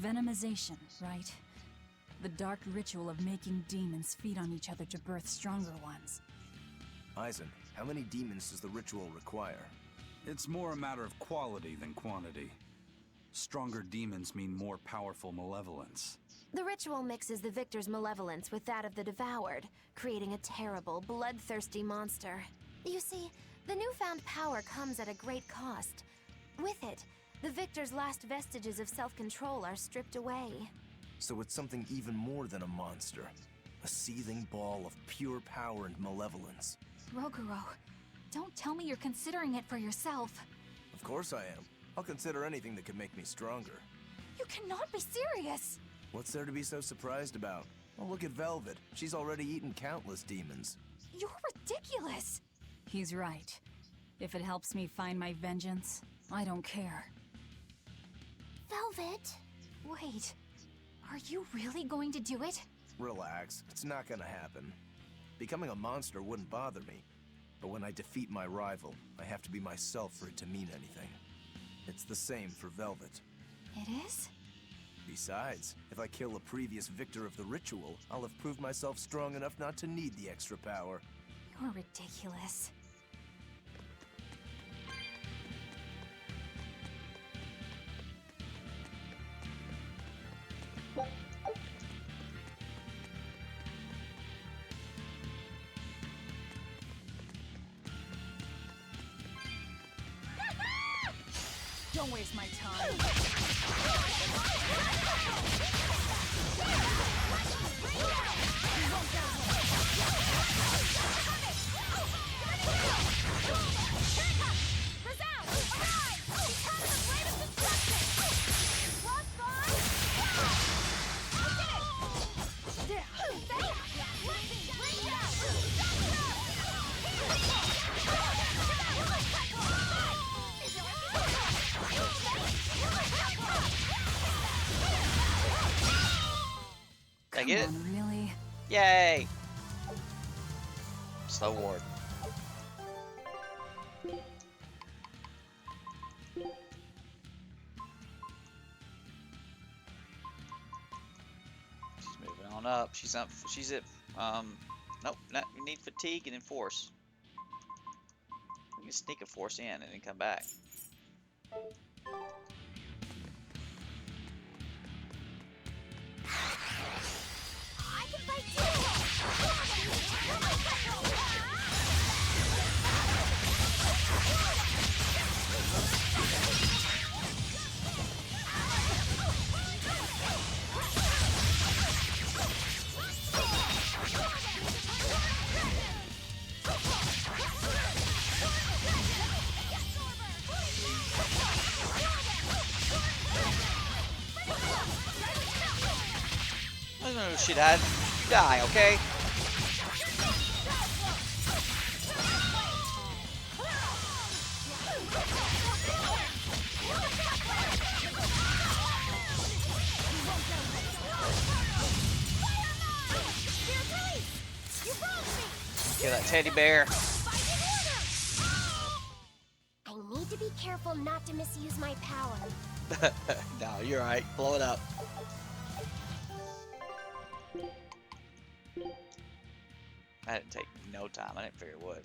Venomization, right? The dark ritual of making demons feed on each other to birth stronger ones. Eisen, how many demons does the ritual require? It's more a matter of quality than quantity. Stronger demons mean more powerful malevolence. The ritual mixes the victor's malevolence with that of the devoured, creating a terrible, bloodthirsty monster. You see, the newfound power comes at a great cost. With it, the victor's last vestiges of self-control are stripped away. So it's something even more than a monster. A seething ball of pure power and malevolence. Rokurou, don't tell me you're considering it for yourself. Of course I am. I'll consider anything that could make me stronger. You cannot be serious! What's there to be so surprised about? Well, look at Velvet. She's already eaten countless demons. You're ridiculous! He's right. If it helps me find my vengeance, I don't care. Velvet! Wait, are you really going to do it? Relax, it's not gonna happen. Becoming a monster wouldn't bother me. But when I defeat my rival, I have to be myself for it to mean anything. It's the same for Velvet. It is? Besides, if I kill a previous victor of the ritual, I'll have proved myself strong enough not to need the extra power. You're ridiculous. Don't waste my time. I get it? Come on, really? Yay! Slow ward. She's moving on up. She's up. She's at. Nope. Not. You need fatigue and then force. You can sneak a force in and then come back. I can fight No shit, Dad. You die, okay? Kill that teddy bear. I need to be careful not to misuse my power. No, you're right. Blow it up. That didn't take no time. I didn't figure it would.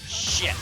Shit.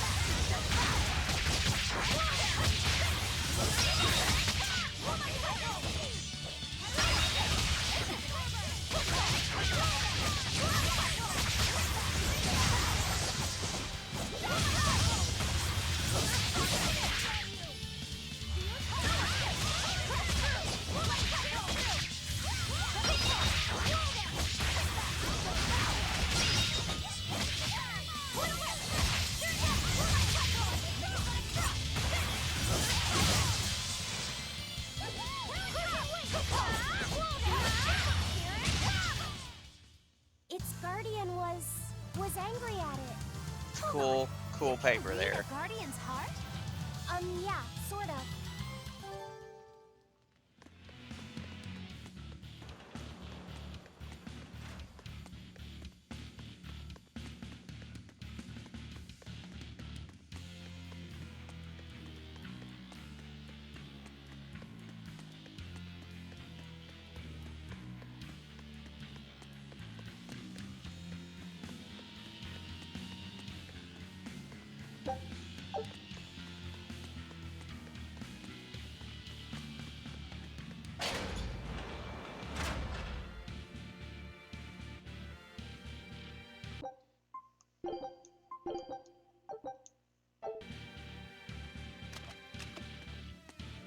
Its guardian was angry at it. Cool paper there. The guardian's heart? Yeah, sort of.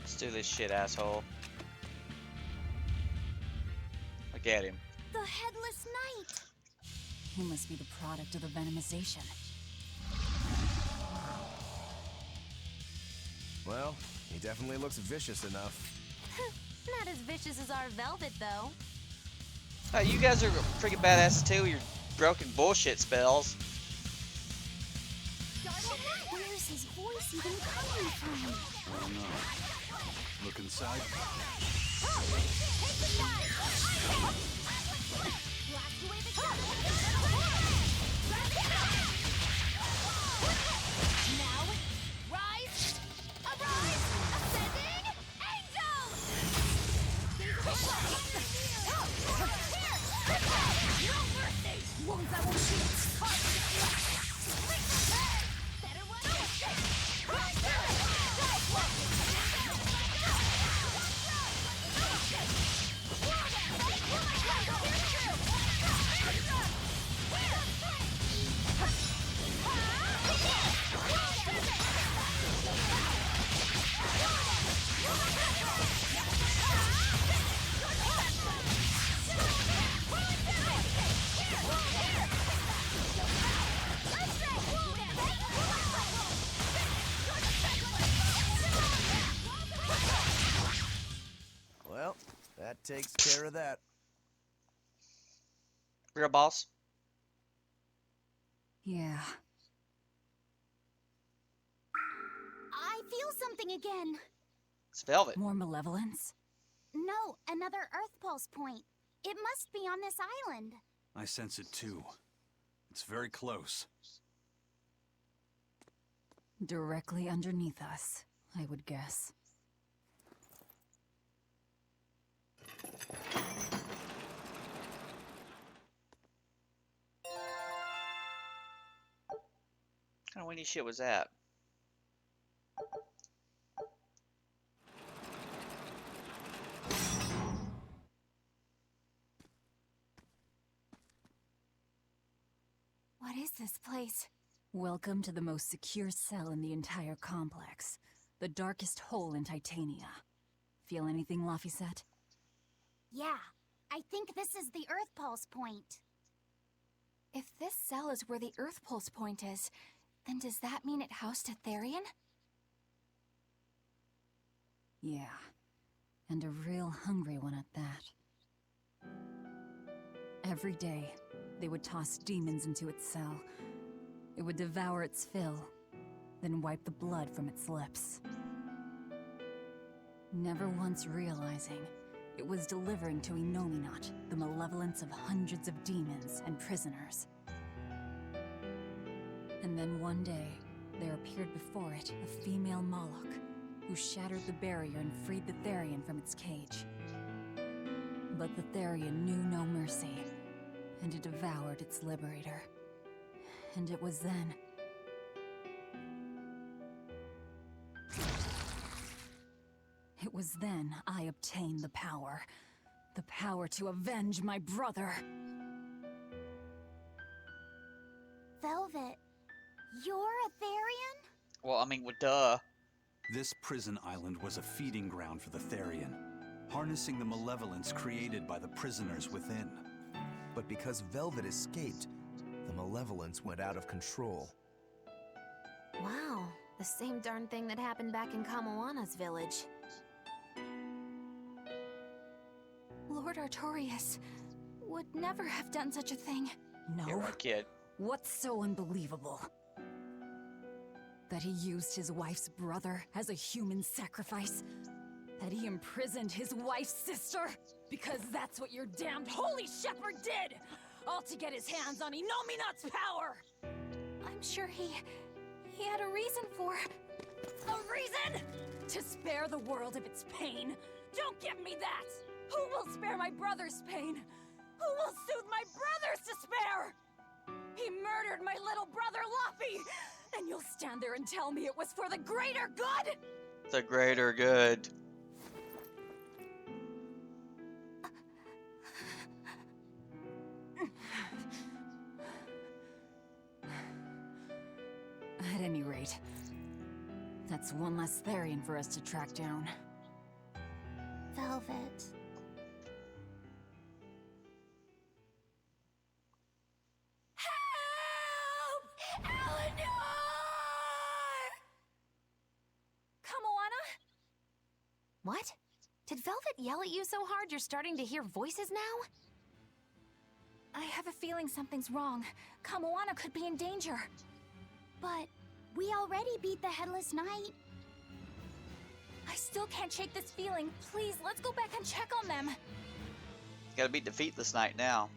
Let's do this shit, asshole. Look at him. The Headless Knight! He must be the product of the venomization. Well, he definitely looks vicious enough. Not as vicious as our Velvet, though. Oh, you guys are freaking badasses too with your broken bullshit spells. Where's his voice even coming from? I don't know. Look inside. Now, rise! Arise! Ascending! Angel! No mercy! Wounds I won't shoot! Better one! Well, that takes care of that. Real boss. Yeah. I feel something again. It's Velvet. More malevolence? No, another Earth Pulse point. It must be on this island. I sense it too. It's very close. Directly underneath us, I would guess. What kind of windy shit was that? What is this place? Welcome to the most secure cell in the entire complex. The darkest hole in Titania. Feel anything, Laphicet? Yeah, I think this is the Earth Pulse point. If this cell is where the Earth Pulse point is, then does that mean it housed a Therian? Yeah. And a real hungry one at that. Every day, they would toss demons into its cell. It would devour its fill, then wipe the blood from its lips. Never once realizing, it was delivering to Inominat the malevolence of hundreds of demons and prisoners. And then one day, there appeared before it a female Moloch, who shattered the barrier and freed the Therian from its cage. But the Therian knew no mercy, and it devoured its liberator. And it was then... It was then I obtained the power. The power to avenge my brother. Velvet, you're a Therian? Well, I mean, well, duh. This prison island was a feeding ground for the Therian, harnessing the malevolence created by the prisoners within. But because Velvet escaped, the malevolence went out of control. Wow, the same darn thing that happened back in Kamoana's village. Lord Artorias would never have done such a thing. No. You're a kid. What's so unbelievable? That he used his wife's brother as a human sacrifice? That he imprisoned his wife's sister? Because that's what your damned holy shepherd did! All to get his hands on Inominat's power! I'm sure he had a reason for... A reason? To spare the world of its pain? Don't give me that! Who will spare my brother's pain? Who will soothe my brother's despair? He murdered my little brother Luffy! And you'll stand there and tell me it was for the greater good? The greater good. At any rate, that's one less Therian for us to track down. Velvet. What? Did Velvet yell at you so hard you're starting to hear voices now? I have a feeling something's wrong. Kamoana could be in danger. But we already beat the Headless Knight. I still can't shake this feeling. Please, let's go back and check on them. Gotta beat defeat this night now.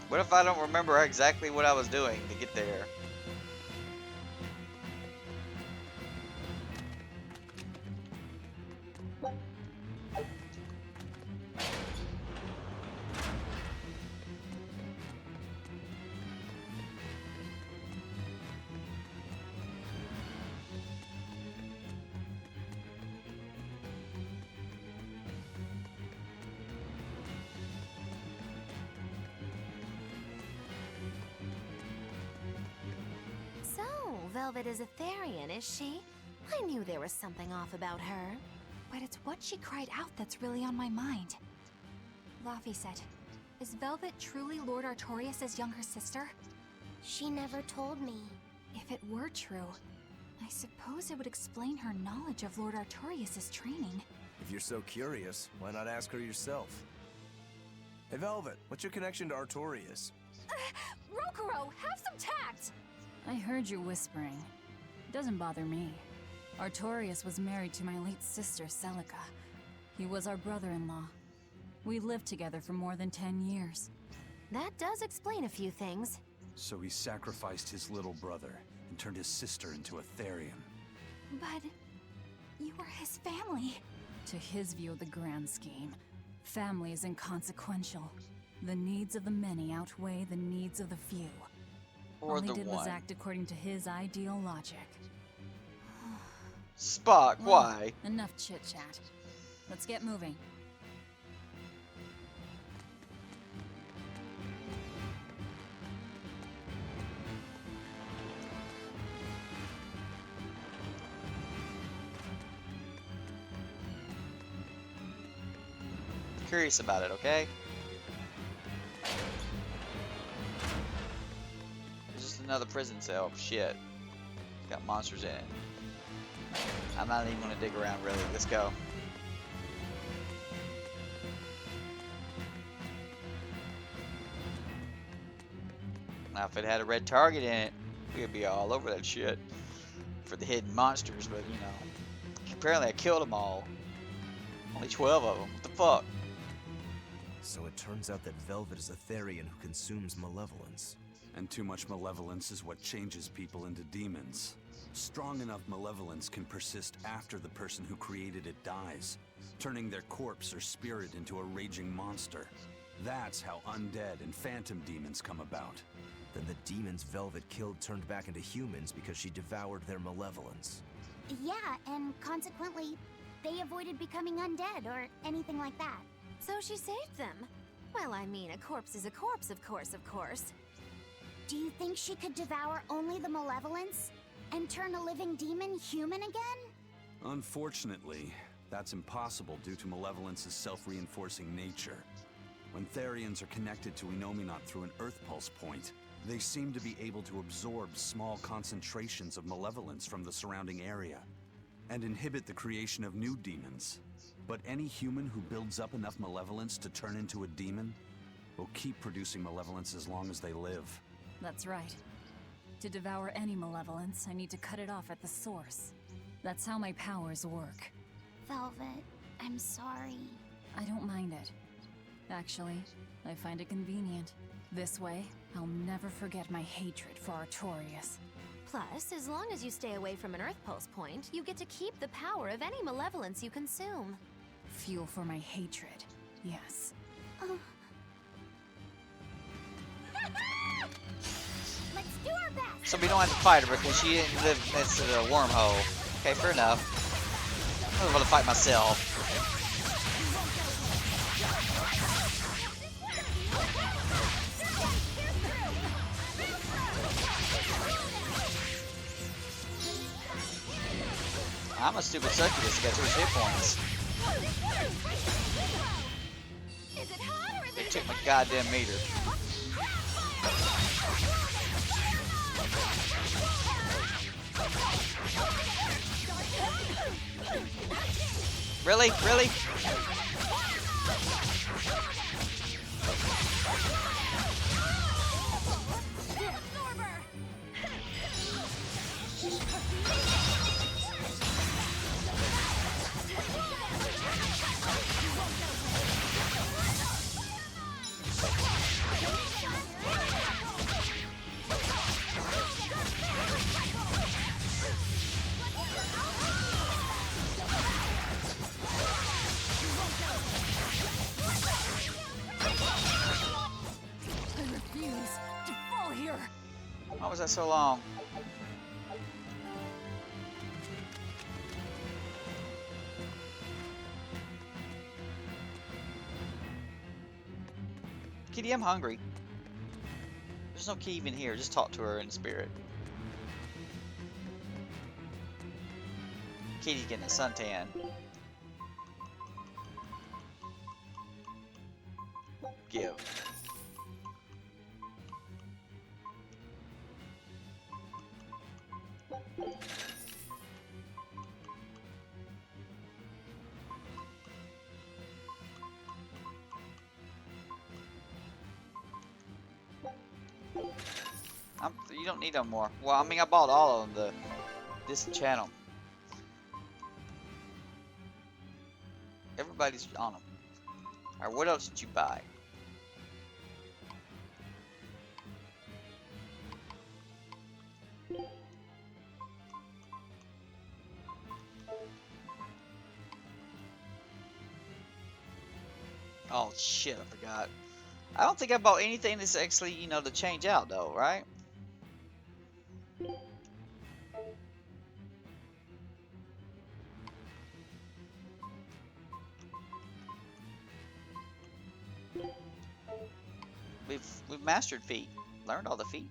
What if I don't remember exactly what I was doing to get there? So, Velvet is a Therian, is she? I knew there was something off about her. But it's what she cried out that's really on my mind. Laphicet, is Velvet truly Lord Artorias' younger sister? She never told me. If it were true, I suppose it would explain her knowledge of Lord Artorias' training. If you're so curious, why not ask her yourself? Hey Velvet, what's your connection to Artorias? Rokuro, have some tact! I heard you whispering. It doesn't bother me. Artorias was married to my late sister, Celica. He was our brother-in-law. We lived together for more than 10 years. That does explain a few things. So he sacrificed his little brother and turned his sister into a Therian. But you were his family. To his view of the grand scheme, family is inconsequential. The needs of the many outweigh the needs of the few. Or All he the did one. was act according to his ideal logic. Spock, Well, why? Enough chit-chat. Let's get moving. Curious about it, okay? It's just another prison cell. Shit. It's got monsters in it. I'm not even gonna dig around really. Let's go. Now, if it had a red target in it, we'd be all over that shit for the hidden monsters. But you know, apparently I killed them all. Only 12 of them. What the fuck? So it turns out that Velvet is a Therian who consumes malevolence. And too much malevolence is what changes people into demons. Strong enough malevolence can persist after the person who created it dies. turning their corpse or spirit into a raging monster. That's how undead and phantom demons come about. Then the demons Velvet killed turned back into humans because she devoured their malevolence. Yeah, and consequently, they avoided becoming undead or anything like that. So she saved them. Well, I mean, a corpse is a corpse, of course. Do you think she could devour only the malevolence and turn a living demon human again? Unfortunately, that's impossible due to Malevolence's self-reinforcing nature. When Therians are connected to Enominat through an Earth Pulse point, they seem to be able to absorb small concentrations of malevolence from the surrounding area and inhibit the creation of new demons. But any human who builds up enough malevolence to turn into a demon will keep producing malevolence as long as they live. That's right. To devour any malevolence, I need to cut it off at the source. That's how my powers work. Velvet, I'm sorry. I don't mind it. Actually, I find it convenient. This way, I'll never forget my hatred for Artorias. Plus, as long as you stay away from an Earth Pulse point, you get to keep the power of any malevolence you consume. Fuel for my hatred, yes. Let's do our best! So we don't have to fight her because she didn't live next to the wormhole. Okay, fair enough. I'm going to fight myself. I'm a stupid circuitous to get 2 hit points. They took my goddamn meter. Really? Really? Why was that so long? Kitty, I'm hungry. There's no key even here. Just talk to her in spirit. Kitty's getting a suntan. Give. You don't need them more. Well, I mean, I bought all of them. This channel. Everybody's on them. Alright, what else did you buy? Oh shit, I forgot. I don't think I bought anything that's actually, you know, to change out though, right? We've mastered feat. Learned all the feat.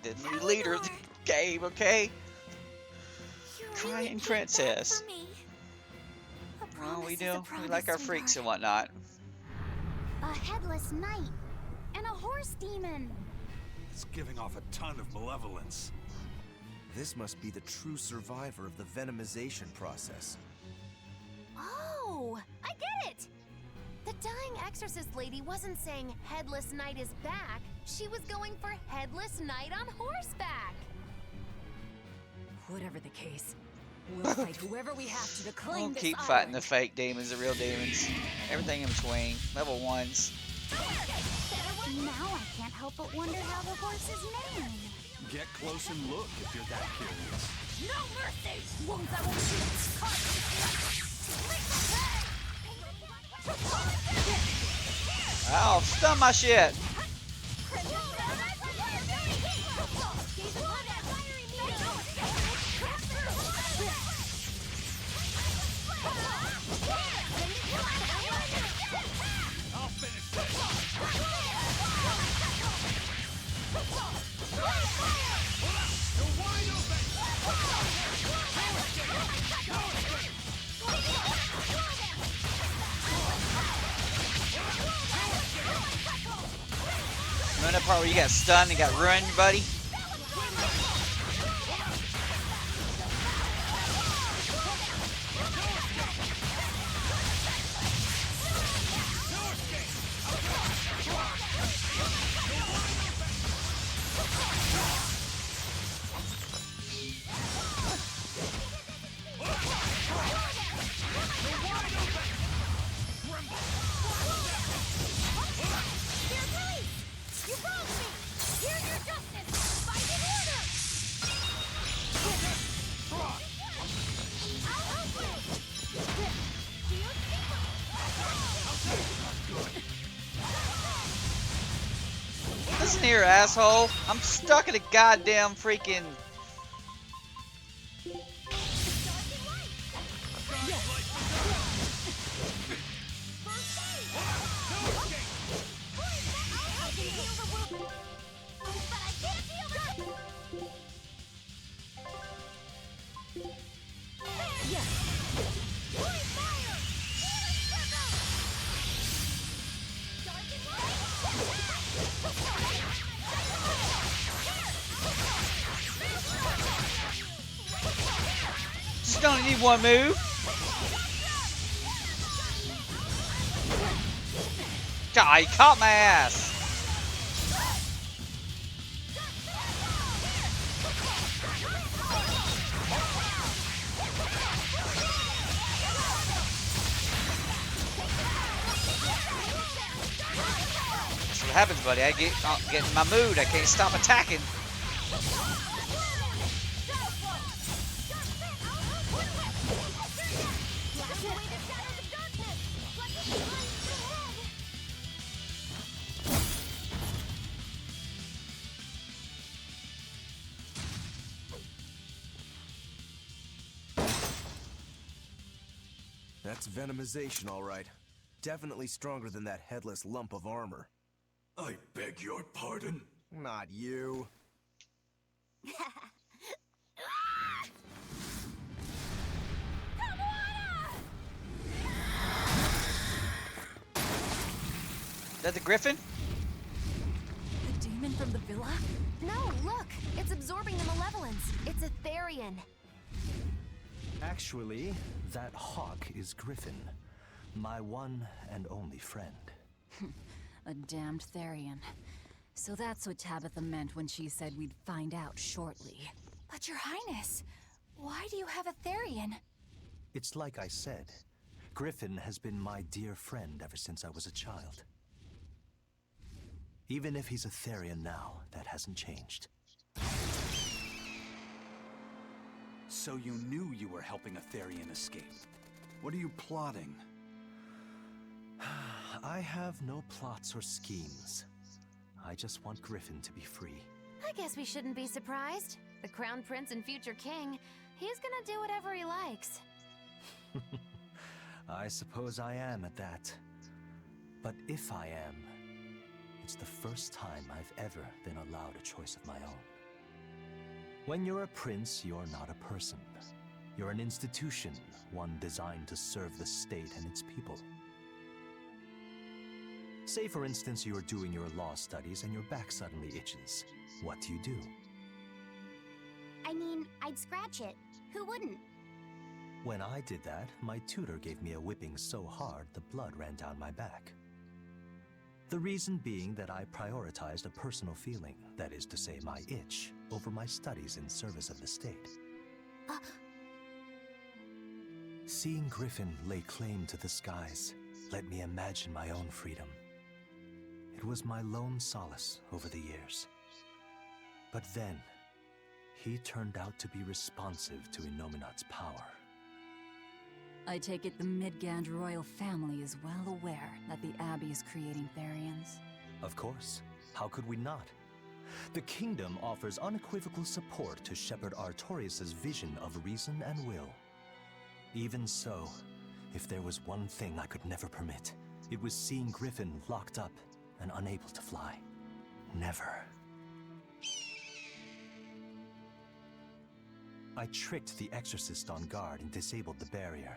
The new leader of the game, okay? Crying princess. Well, we do. We like our freaks and whatnot. A headless knight. And a horse demon. It's giving off a ton of malevolence. This must be the true survivor of the venomization process. Oh, I get it! The dying exorcist lady wasn't saying Headless Knight is back. She was going for Headless Knight on horseback. Whatever the case, we'll fight whoever we have to claim We'll this keep island. fighting the fake demons, the real demons. Everything in between. Level 1s. Now I can't help but wonder how the horse is named. Get close and look if you're that curious. No mercy! Wounds I won't shoot! Ow, stun my shit. I'll finish this! Remember that part where you got stunned and got ruined, buddy? Listen here, asshole. I'm stuck in a goddamn freaking... Just only need one move. God, he caught my ass. That's what happens, buddy. I get in my mood. I can't stop attacking. That's venomization, all right. Definitely stronger than that headless lump of armor. I beg your pardon? Not you. Is that the griffin? The demon from the villa? No, look! It's absorbing the malevolence. It's a Therian. Actually, that hawk is Griffin, my one and only friend. A damned Therian. So that's what Tabitha meant when she said we'd find out shortly. But Your Highness, why do you have a Therian? It's like I said, Griffin has been my dear friend ever since I was a child. Even if he's a Therian now, that hasn't changed. So you knew you were helping a Therian escape. What are you plotting? I have no plots or schemes. I just want Griffin to be free. I guess we shouldn't be surprised. The Crown Prince and future king, he's gonna do whatever he likes. I suppose I am at that. But if I am, it's the first time I've ever been allowed a choice of my own. When you're a prince, you're not a person. You're an institution, one designed to serve the state and its people. Say, for instance, you're doing your law studies and your back suddenly itches. What do? I mean, I'd scratch it. Who wouldn't? When I did that, my tutor gave me a whipping so hard the blood ran down my back. The reason being that I prioritized a personal feeling, that is to say my itch, over my studies in service of the state. Seeing Griffin lay claim to the skies let me imagine my own freedom. It was my lone solace over the years. But then, he turned out to be responsive to Innominat's power. I take it the Midgand royal family is well aware that the Abbey is creating Therians. Of course. How could we not? The kingdom offers unequivocal support to Shepherd Artorius' vision of reason and will. Even so, if there was one thing I could never permit, it was seeing Griffin locked up and unable to fly. Never. I tricked the Exorcist on guard and disabled the barrier.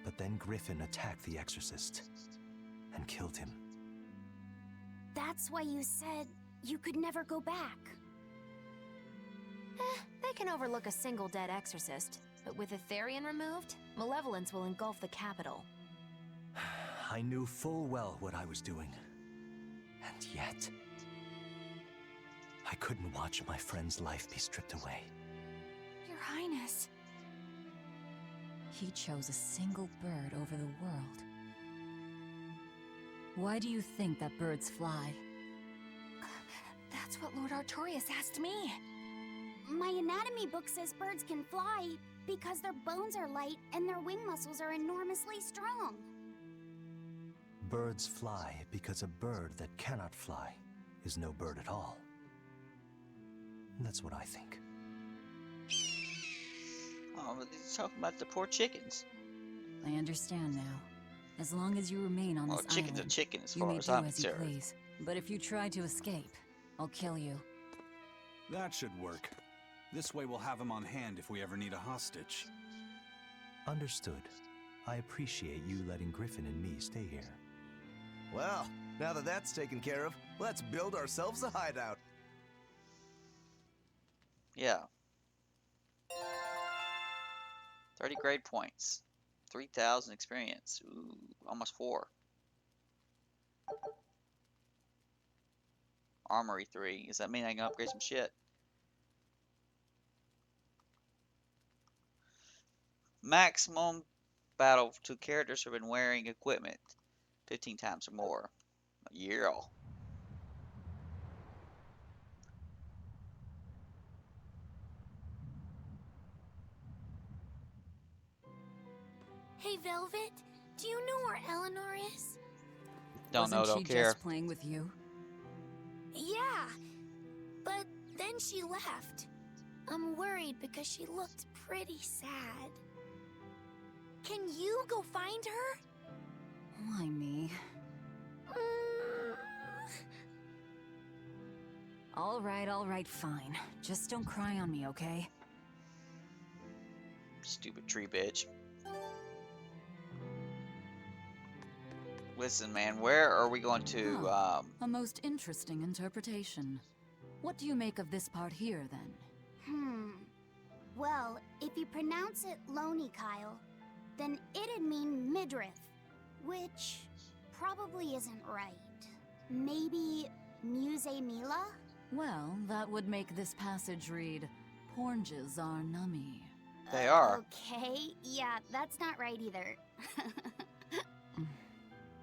But then Griffin attacked the Exorcist and killed him. That's why you said you could never go back. They can overlook a single dead exorcist, but with a Therian removed, malevolence will engulf the capital. I knew full well what I was doing. And yet, I couldn't watch my friend's life be stripped away. Your Highness. He chose a single bird over the world. Why do you think that birds fly? That's what Lord Artorius asked me. My anatomy book says birds can fly because their bones are light and their wing muscles are enormously strong. Birds fly because a bird that cannot fly is no bird at all. That's what I think. Oh, but he's talking about the poor chickens. I understand now. As long as you remain on this chicken's island, a chicken as you far may as do I'm as you concerned. please. But if you try to escape, I'll kill you. That should work. This way we'll have him on hand if we ever need a hostage. Understood. I appreciate you letting Griffin and me stay here. Well, now that that's taken care of, let's build ourselves a hideout. Yeah. 30 grade points. 3,000 experience. Ooh, almost 4. Armory 3. Does that mean I can upgrade some shit? Maximum battle to characters who have been wearing equipment 15 times or more. Yeah. Hey, Velvet, do you know where Eleanor is? Don't know, don't Wasn't she care. just playing with you? Yeah, but then she left. I'm worried because she looked pretty sad. Can you go find her? Why me? All right, fine. Just don't cry on me, okay? Stupid tree bitch. Listen, man, where are we going to, Oh, a most interesting interpretation. What do you make of this part here, then? Well, if you pronounce it Loney Kyle, then it'd mean midriff, which probably isn't right. Maybe Muse Mila? Well, that would make this passage read, Pornges are nummy. They are. Okay, yeah, that's not right either.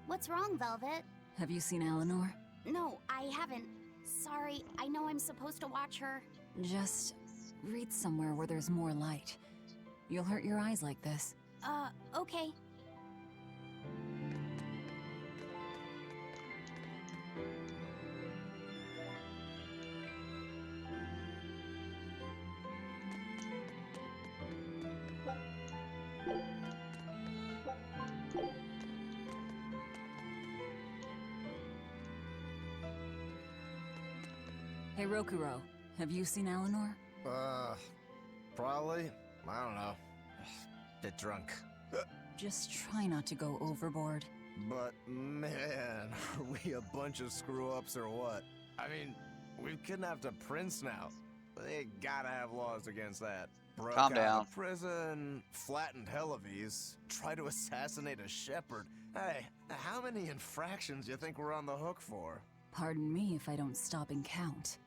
What's wrong, Velvet? Have you seen Eleanor? No, I haven't. Sorry, I know I'm supposed to watch her. Just read somewhere where there's more light. You'll hurt your eyes like this. Okay. Hey, Rokuro, have you seen Eleanor? Probably. I don't know. Bit drunk. Just try not to go overboard. But man, are we a bunch of screw-ups or what? I mean, we've kidnapped a prince now. They gotta have laws against that. Broke Calm out down. of prison, flattened Helives, tried to assassinate a shepherd. Hey, how many infractions do you think we're on the hook for? Pardon me if I don't stop and count.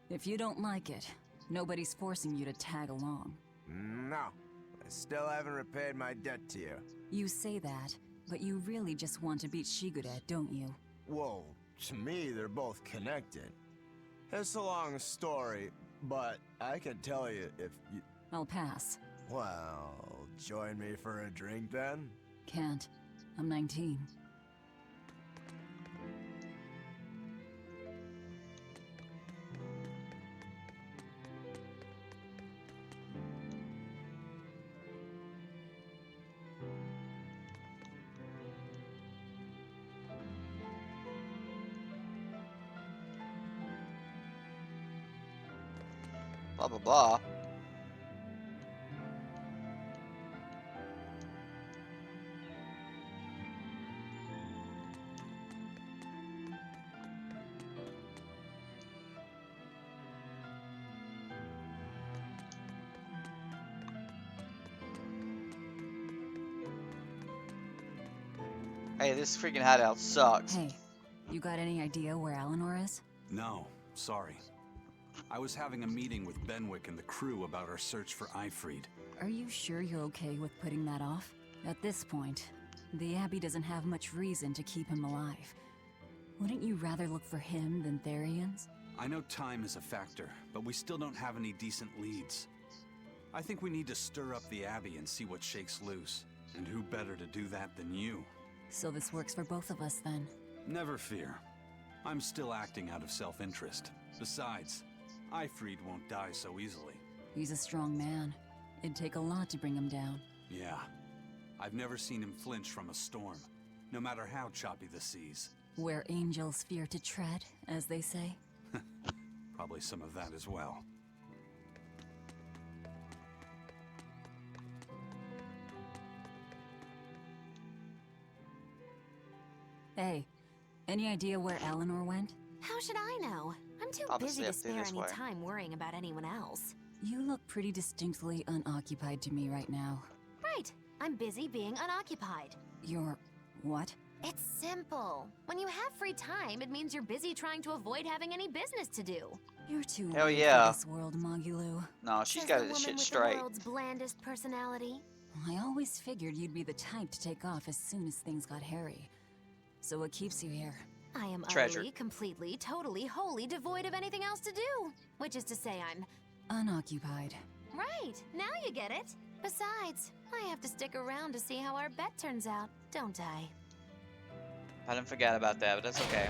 If you don't like it, nobody's forcing you to tag along. No, I still haven't repaid my debt to you. You say that, but you really just want to beat Shiguret, don't you? Whoa, to me they're both connected. It's a long story, but I can tell you if you... I'll pass. Well, join me for a drink then? Can't. I'm 19. Blah, blah, blah. Hey, this freaking hideout sucks. Hey, you got any idea where Eleanor is? No, sorry. I was having a meeting with Benwick and the crew about our search for Ifried. Are you sure you're okay with putting that off? At this point, the Abbey doesn't have much reason to keep him alive. Wouldn't you rather look for him than Therians? I know time is a factor, but we still don't have any decent leads. I think we need to stir up the Abbey and see what shakes loose. And who better to do that than you? So this works for both of us then? Never fear. I'm still acting out of self-interest. Besides, Ifried won't die so easily. He's a strong man. It'd take a lot to bring him down. Yeah. I've never seen him flinch from a storm, no matter how choppy the seas. Where angels fear to tread, as they say. Probably some of that as well. Hey, any idea where Eleanor went? How should I know? I'm too Obviously busy to up through spare this any way. time worrying about anyone else. You look pretty distinctly unoccupied to me right now. Right. I'm busy being unoccupied. You're... what? It's simple. When you have free time, it means you're busy trying to avoid having any business to do. You're too Hell weird yeah. for this world, Magulu. No, she's Says got the this woman shit with straight. the world's blandest personality. I always figured you'd be the type to take off as soon as things got hairy. So what keeps you here? I am Treasure. utterly, completely, totally, wholly devoid of anything else to do. Which is to say I'm... Unoccupied. Right, now you get it. Besides, I have to stick around to see how our bet turns out, don't I? I didn't forget about that, but that's okay.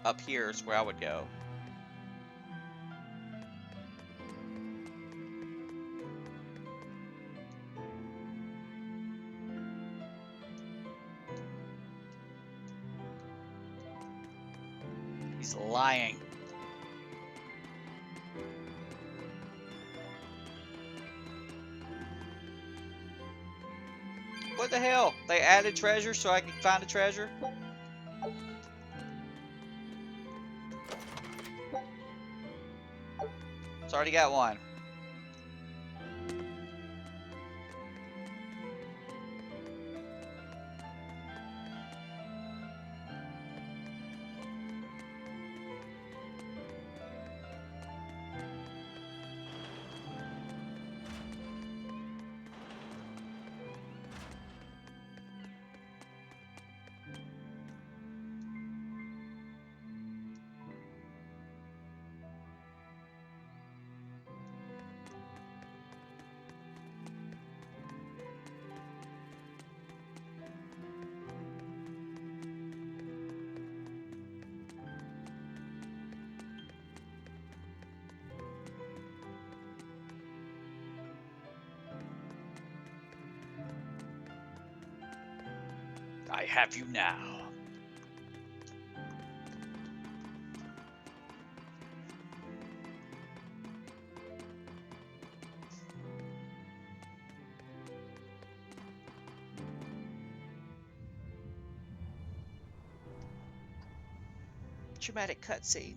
Up here is where I would go. He's lying. What the hell? They added treasure so I can find a treasure? It's already got one. I have you now. Dramatic cutscene.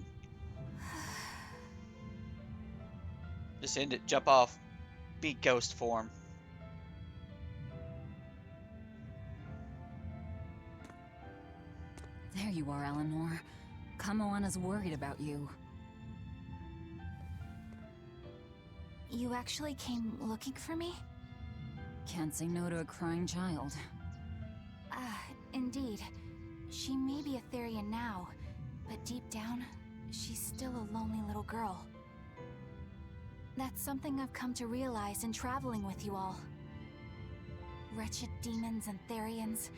Just end it. Jump off. Be ghost form. There you are, Eleanor. Kamoana's worried about you. You actually came looking for me? Can't say no to a crying child. Indeed. She may be a Therian now, but deep down, she's still a lonely little girl. That's something I've come to realize in traveling with you all. Wretched demons and Therians,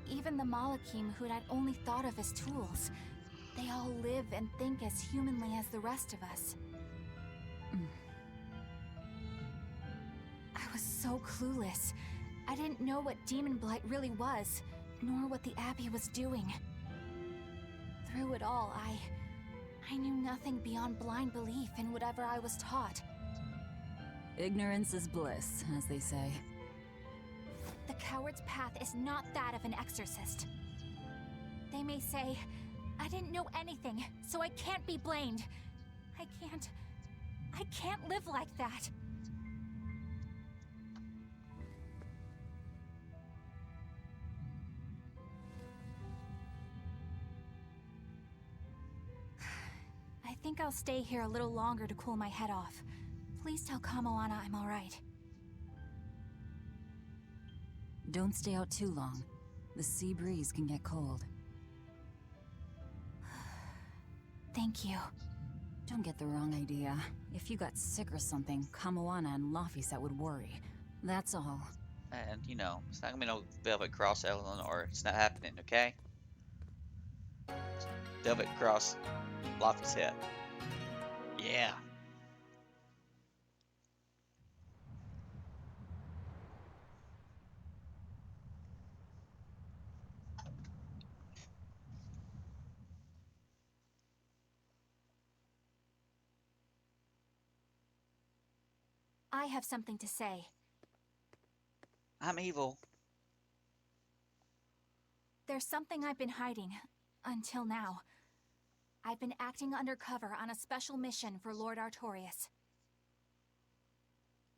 even the Malakim who'd I'd only thought of as tools, they all live and think as humanly as the rest of us. I was so clueless. I didn't know what demon blight really was, nor what the Abbey was doing. Through it all, I knew nothing beyond blind belief in whatever I was taught. Ignorance is bliss, as they say. The coward's path is not that of an exorcist. They may say, I didn't know anything, so I can't be blamed. I can't live like that. I think I'll stay here a little longer to cool my head off. Please tell Kamoana I'm alright. Don't stay out too long. The sea breeze can get cold. Thank you. Don't get the wrong idea. If you got sick or something, Kamoana and Laphicet would worry. That's all. And, you know, it's not gonna be no Velvet Cross, Eleanor. It's not happening, okay? Velvet Cross, Laphicet. Yeah. I have something to say. I'm evil. There's something I've been hiding, until now. I've been acting undercover on a special mission for Lord Artorias.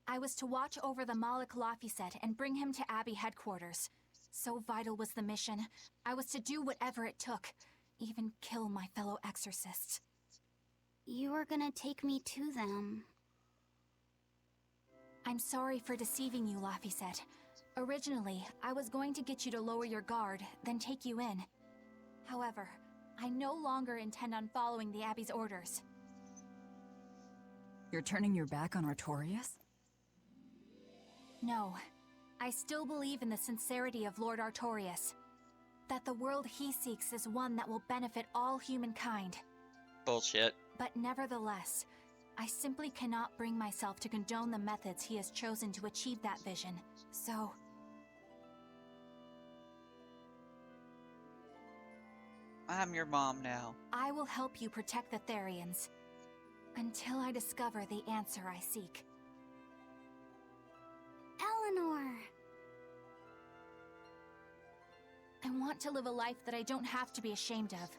I was to watch over the Malik Laphicet and bring him to Abbey headquarters. So vital was the mission, I was to do whatever it took, even kill my fellow exorcists. You were gonna take me to them. I'm sorry for deceiving you, Laphicet. Originally, I was going to get you to lower your guard, then take you in. However, I no longer intend on following the Abbey's orders. You're turning your back on Artorias? No. I still believe in the sincerity of Lord Artorias. That the world he seeks is one that will benefit all humankind. Bullshit. But nevertheless, I simply cannot bring myself to condone the methods he has chosen to achieve that vision. So... I'm your mom now. I will help you protect the Therians. Until I discover the answer I seek. Eleanor! I want to live a life that I don't have to be ashamed of.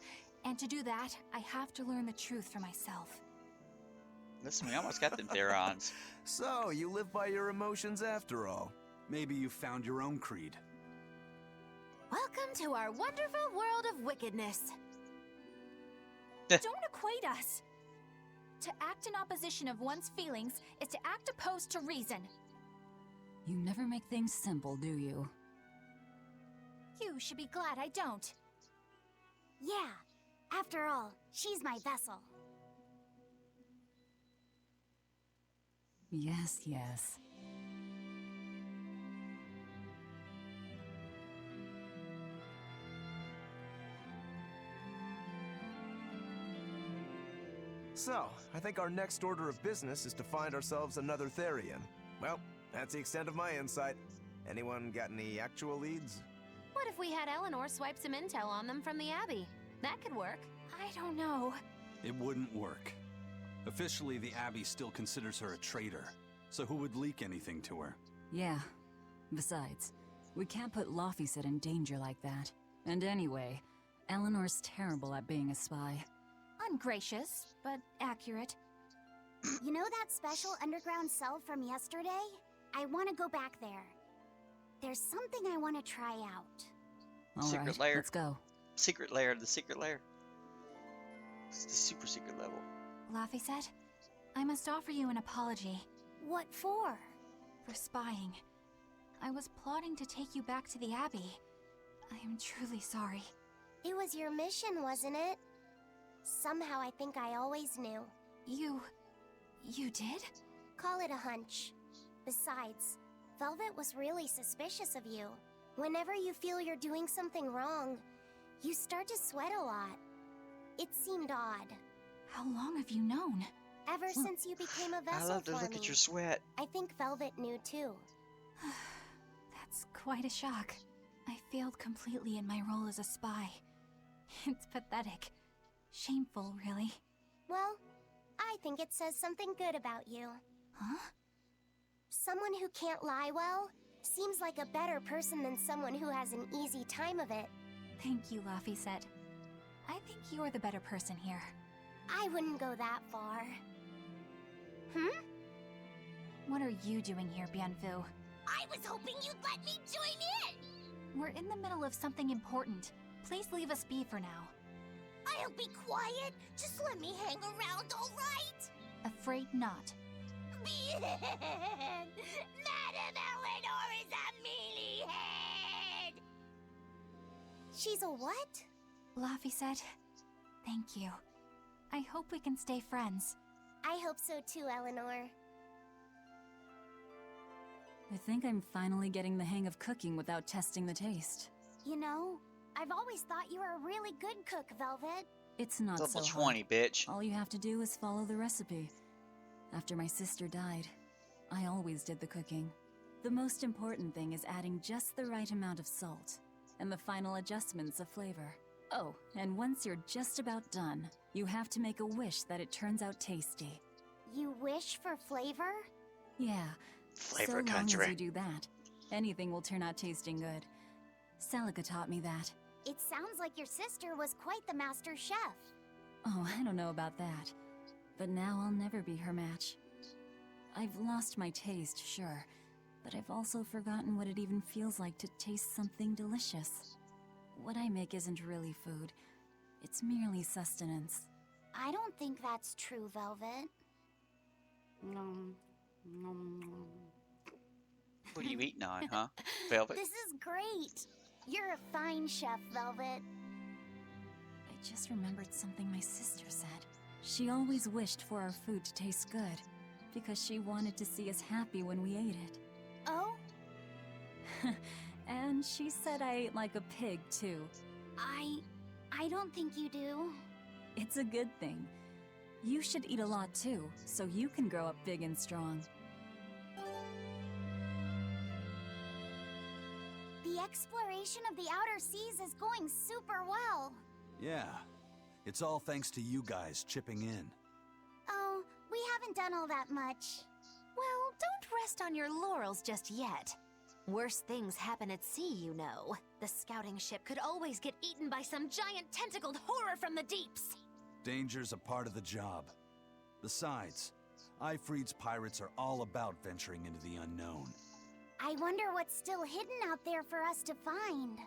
And to do that, I have to learn the truth for myself. Listen, we almost got them Therons. So, you live by your emotions after all. Maybe you found your own creed. Welcome to our wonderful world of wickedness. Don't equate us! To act in opposition of one's feelings is to act opposed to reason. You never make things simple, do you? You should be glad I don't. Yeah. After all, she's my vessel. Yes, yes. So, I think our next order of business is to find ourselves another Therian. Well, that's the extent of my insight. Anyone got any actual leads? What if we had Eleanor swipe some intel on them from the Abbey? That could work. I don't know. It wouldn't work. Officially, the Abbey still considers her a traitor. So who would leak anything to her? Yeah. Besides, we can't put Laphicet in danger like that. And anyway, Eleanor's terrible at being a spy. Ungracious, but accurate. You know that special underground cell from yesterday? I want to go back there. There's something I want to try out. All Secret right, lair. let's go. Secret lair, the secret lair. It's the super secret level. Laphicet, I must offer you an apology. What for? For spying. I was plotting to take you back to the Abbey. I am truly sorry. It was your mission, wasn't it? Somehow I think I always knew. You did? Call it a hunch. Besides, Velvet was really suspicious of you. Whenever you feel you're doing something wrong, you start to sweat a lot. It seemed odd. How long have you known? Ever since you became a vessel I love to for look me. at your sweat. I think Velvet knew too. That's quite a shock. I failed completely in my role as a spy. It's pathetic. Shameful, really. Well, I think it says something good about you. Huh? Someone who can't lie well seems like a better person than someone who has an easy time of it. Thank you, Laphicet. I think you're the better person here. I wouldn't go that far. What are you doing here, Bienfu? I was hoping you'd let me join in! We're in the middle of something important. Please leave us be for now. I'll be quiet. Just let me hang around, all right? Afraid not. Bien! Madame Eleanor is a mealy-head! She's a what? Laphicet, thank you. I hope we can stay friends. I hope so too, Eleanor. I think I'm finally getting the hang of cooking without testing the taste. You know, I've always thought you were a really good cook, Velvet. It's not Level so 20, hard. bitch. All you have to do is follow the recipe. After my sister died, I always did the cooking. The most important thing is adding just the right amount of salt, and the final adjustments of flavor. Oh, and once you're just about done, you have to make a wish that it turns out tasty. You wish for flavor? Yeah, Flavor so long country. as you do that, anything will turn out tasting good. Celica taught me that. It sounds like your sister was quite the master chef. Oh, I don't know about that. But now I'll never be her match. I've lost my taste, sure, but I've also forgotten what it even feels like to taste something delicious. What I make isn't really food. It's merely sustenance. I don't think that's true, Velvet. What are you eating on, huh? Velvet? This is great. You're a fine chef, Velvet. I just remembered something my sister said. She always wished for our food to taste good, because she wanted to see us happy when we ate it. Oh? And she said I ate like a pig, too. I don't think you do. It's a good thing. You should eat a lot, too, so you can grow up big and strong. The exploration of the outer seas is going super well. Yeah, it's all thanks to you guys chipping in. Oh, we haven't done all that much. Well, don't rest on your laurels just yet. Worse things happen at sea, you know. The scouting ship could always get eaten by some giant tentacled horror from the deeps. Danger's a part of the job. Besides, Ifreed's pirates are all about venturing into the unknown. I wonder what's still hidden out there for us to find.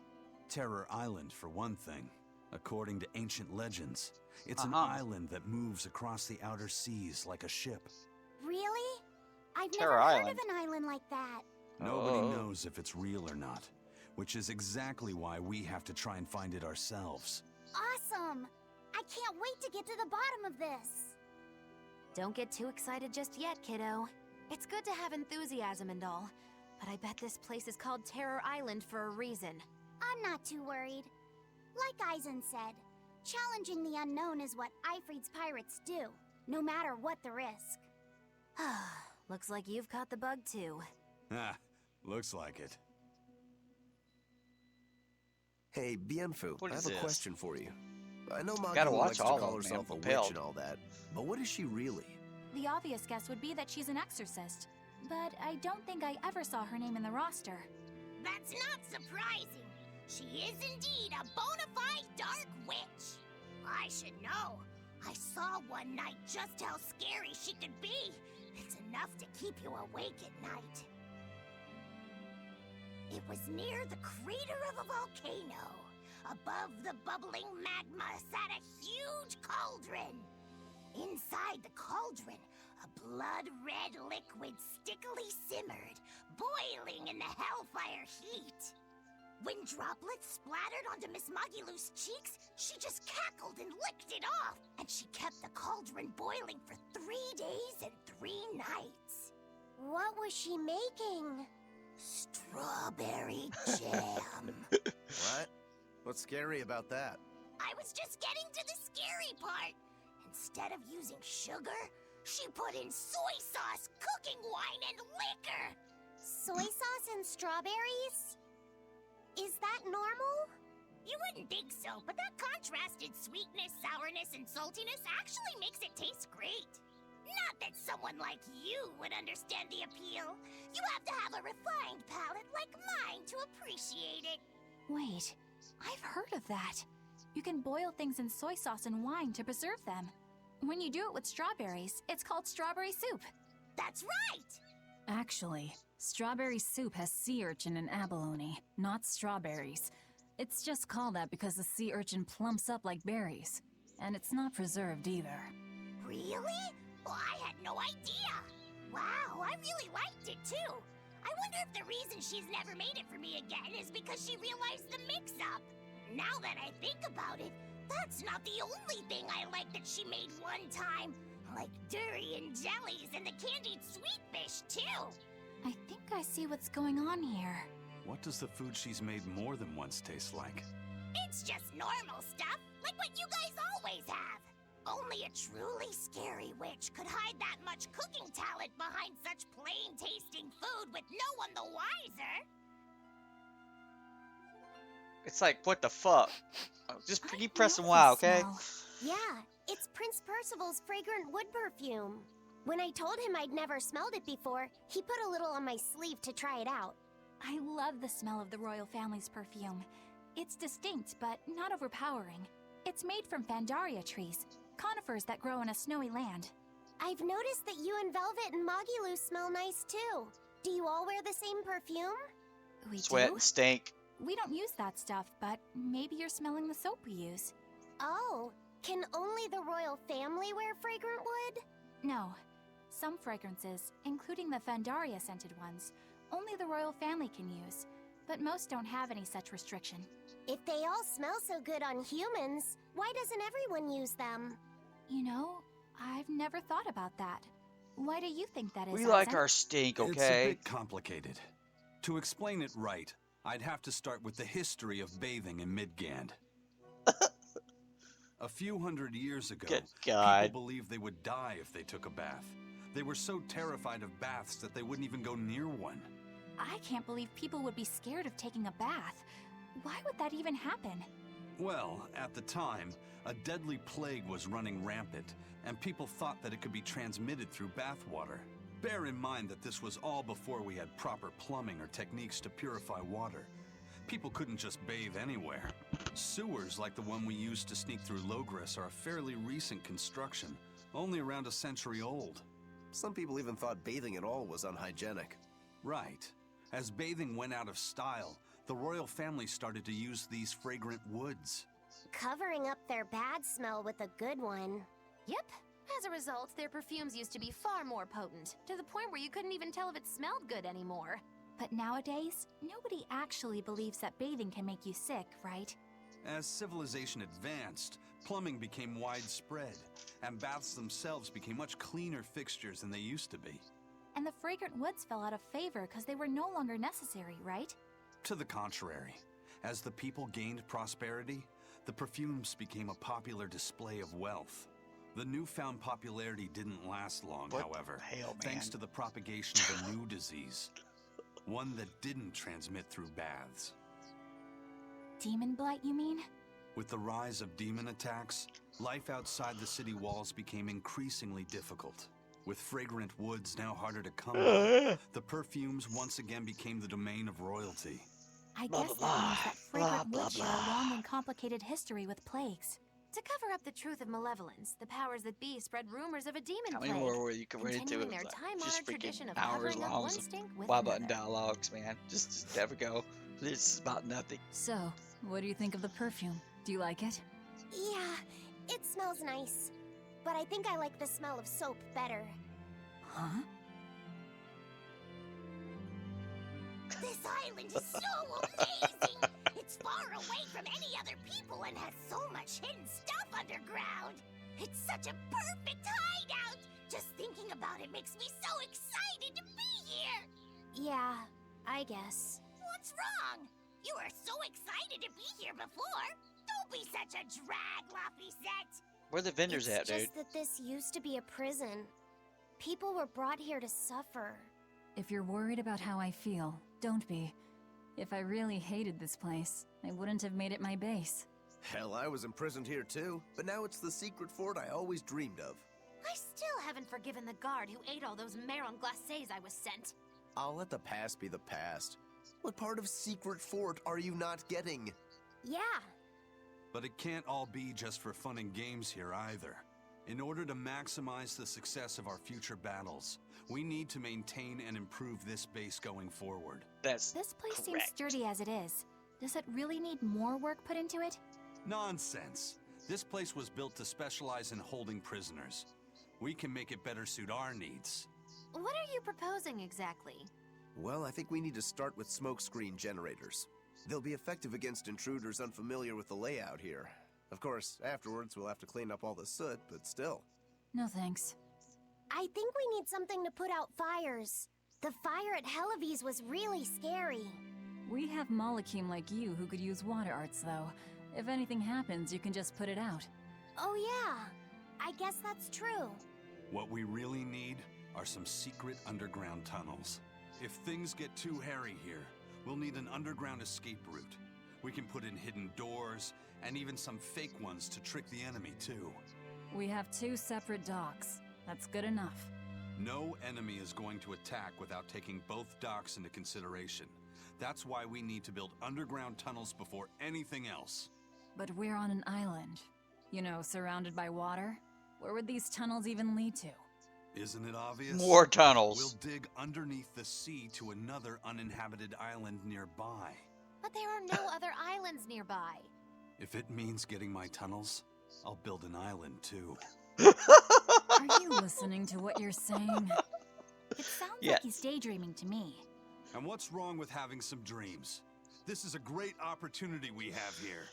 Terror Island, for one thing. According to ancient legends, it's an island that moves across the outer seas like a ship. Really? I've Terror never heard Island. of an island like that. Nobody Oh. knows if it's real or not, which is exactly why we have to try and find it ourselves. Awesome! I can't wait to get to the bottom of this. Don't get too excited just yet, kiddo. It's good to have enthusiasm and all, but I bet this place is called Terror Island for a reason. I'm not too worried. Like Eisen said, challenging the unknown is what Ifreed's pirates do, no matter what the risk. Looks like you've caught the bug too. Ah, looks like it. Hey, Bienfu, What I is have a this? question for you. I know Gotta Maki watch likes to all call of them, herself a man. witch Compelled. and all that, but what is she really? The obvious guess would be that she's an exorcist, but I don't think I ever saw her name in the roster. That's not surprising. She is indeed a bona fide dark witch. I should know. I saw one night just how scary she could be. It's enough to keep you awake at night. It was near the crater of a volcano. Above the bubbling magma sat a huge cauldron. Inside the cauldron, a blood-red liquid stickily simmered, boiling in the hellfire heat. When droplets splattered onto Miss Magilou's cheeks, she just cackled and licked it off, and she kept the cauldron boiling for 3 days and 3 nights. What was she making? Strawberry jam. What? What's scary about that? I was just getting to the scary part. Instead of using sugar, she put in soy sauce, cooking wine, and liquor. Soy sauce and strawberries? Is that normal? You wouldn't think so, but that contrasted sweetness, sourness, and saltiness actually makes it taste great. Not that someone like you would understand the appeal. You have to have a refined palate like mine to appreciate it. Wait, I've heard of that. You can boil things in soy sauce and wine to preserve them. When you do it with strawberries, it's called strawberry soup. That's right! Actually, strawberry soup has sea urchin and abalone, not strawberries. It's just called that because the sea urchin plumps up like berries. And it's not preserved either. Really? Well, I had no idea. Wow, I really liked it too. I wonder if the reason she's never made it for me again is because she realized the mix-up. Now that I think about it, that's not the only thing I like that she made one time. Like durian jellies and the candied sweet fish too. I think I see what's going on here. What does the food she's made more than once taste like? It's just normal stuff, like what you guys always have. Only a truly scary witch could hide that much cooking talent behind such plain-tasting food with no one the wiser. It's like, what the fuck? Just keep pressing Y, okay? Yeah, it's Prince Percival's fragrant wood perfume. When I told him I'd never smelled it before, he put a little on my sleeve to try it out. I love the smell of the royal family's perfume. It's distinct, but not overpowering. It's made from Fandaria trees, conifers that grow in a snowy land. I've noticed that you and Velvet and Magilou smell nice too. Do you all wear the same perfume? We Sweat do? and stink. We don't use that stuff, but maybe you're smelling the soap we use. Oh, can only the royal family wear fragrant wood? No. Some fragrances, including the Fandaria scented ones, only the royal family can use, but most don't have any such restriction. If they all smell so good on humans, why doesn't everyone use them? You know, I've never thought about that. Why do you think that is, We like Arsene? our stink, It's a okay? bit complicated. To explain it right, I'd have to start with the history of bathing in Midgand. A few hundred years ago, Good God. people believed they would die if they took a bath. They were so terrified of baths that they wouldn't even go near one. I can't believe people would be scared of taking a bath. Why would that even happen? Well, at the time, a deadly plague was running rampant, and people thought that it could be transmitted through bathwater. Bear in mind that this was all before we had proper plumbing or techniques to purify water. People couldn't just bathe anywhere. Sewers like the one we used to sneak through Logris are a fairly recent construction, only around a century old. Some people even thought bathing at all was unhygienic. Right. As bathing went out of style, the royal family started to use these fragrant woods. Covering up their bad smell with a good one. Yep. As a result, their perfumes used to be far more potent, to the point where you couldn't even tell if it smelled good anymore. But nowadays, nobody actually believes that bathing can make you sick, right? As civilization advanced, plumbing became widespread, and baths themselves became much cleaner fixtures than they used to be. And the fragrant woods fell out of favor because they were no longer necessary, right? To the contrary, as the people gained prosperity, the perfumes became a popular display of wealth. The newfound popularity didn't last long, however, thanks to the propagation of a new disease. One that didn't transmit through baths. Demon blight, you mean? With the rise of demon attacks, life outside the city walls became increasingly difficult. With fragrant woods now harder to come by, the perfumes once again became the domain of royalty. I guess that means that fragrant woods share a long and complicated history with plagues. To cover up the truth of malevolence, the powers that be spread rumors of a demon How plague, many more where you can run into continuing it? their Like, time-honored just freaking tradition of hours covering up long one of stink with Y button another. dialogues, man. Just never go. This is about nothing. So, what do you think of the perfume? Do you like it? Yeah, it smells nice. But I think I like the smell of soap better. Huh? This island is so amazing! It's far away from any other people and has so much hidden stuff underground. It's such a perfect hideout! Just thinking about it makes me so excited to be here! Yeah, I guess. What's wrong? You were so excited to be here before. Don't be such a drag, Laphicet. Where the vendors It's at, dude? just that this used to be a prison. People were brought here to suffer. If you're worried about how I feel, don't be. If I really hated this place, I wouldn't have made it my base. Hell, I was imprisoned here too, but now it's the secret fort I always dreamed of. I still haven't forgiven the guard who ate all those marron glacés I was sent. I'll let the past be the past. What part of secret fort are you not getting? Yeah. But it can't all be just for fun and games here either. In order to maximize the success of our future battles, we need to maintain and improve this base going forward. That's This place seems correct. sturdy as it is. Does it really need more work put into it? Nonsense. This place was built to specialize in holding prisoners. We can make it better suit our needs. What are you proposing exactly? Well, I think we need to start with smokescreen generators. They'll be effective against intruders unfamiliar with the layout here. Of course, afterwards we'll have to clean up all the soot, but still. No thanks. I think we need something to put out fires. The fire at Helavi's was really scary. We have Malakim like you who could use water arts, though. If anything happens, you can just put it out. Oh yeah, I guess that's true. What we really need are some secret underground tunnels. If things get too hairy here, we'll need an underground escape route. We can put in hidden doors, and even some fake ones to trick the enemy, too. We have 2 separate docks. That's good enough. No enemy is going to attack without taking both docks into consideration. That's why we need to build underground tunnels before anything else. But we're on an island. You know, surrounded by water. Where would these tunnels even lead to? Isn't it obvious? More tunnels. We'll dig underneath the sea to another uninhabited island nearby. But there are no other islands nearby. If it means getting my tunnels, I'll build an island too. Are you listening to what you're saying? It sounds Yes. like he's daydreaming to me. And what's wrong with having some dreams? This is a great opportunity we have here.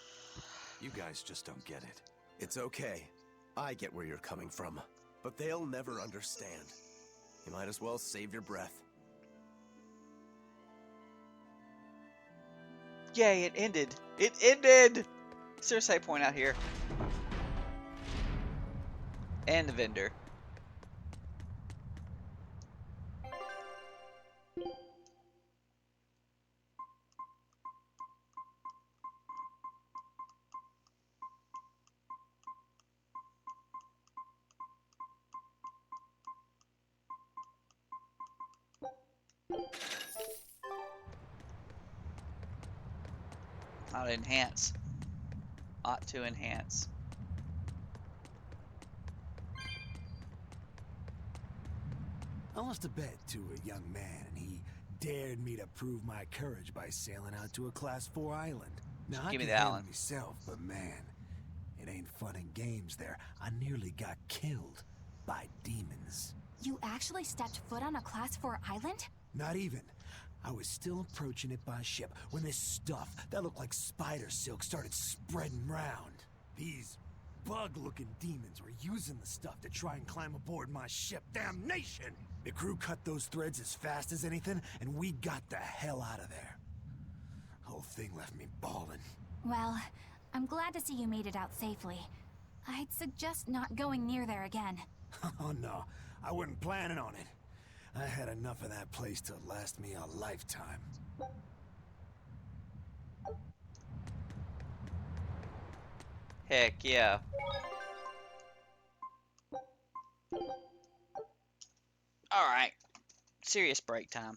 You guys just don't get it. It's okay. I get where you're coming from. But they'll never understand. You might as well save your breath. Yay, it ended. It ended! Is there a save point out here? And the vendor. Not enhance. Ought to enhance. I lost a bet to a young man, and he dared me to prove my courage by sailing out to a Class 4 island. Now, I Give me can the handle island. myself, but man, it ain't fun and games there. I nearly got killed by demons. You actually stepped foot on a Class 4 island? Not even. I was still approaching it by ship when this stuff that looked like spider silk started spreading round. These bug-looking demons were using the stuff to try and climb aboard my ship. Damnation! The crew cut those threads as fast as anything, and we got the hell out of there. Whole thing left me bawling. Well, I'm glad to see you made it out safely. I'd suggest not going near there again. Oh no, I wasn't planning on it. I had enough of that place to last me a lifetime. Heck yeah. Alright. Serious break time.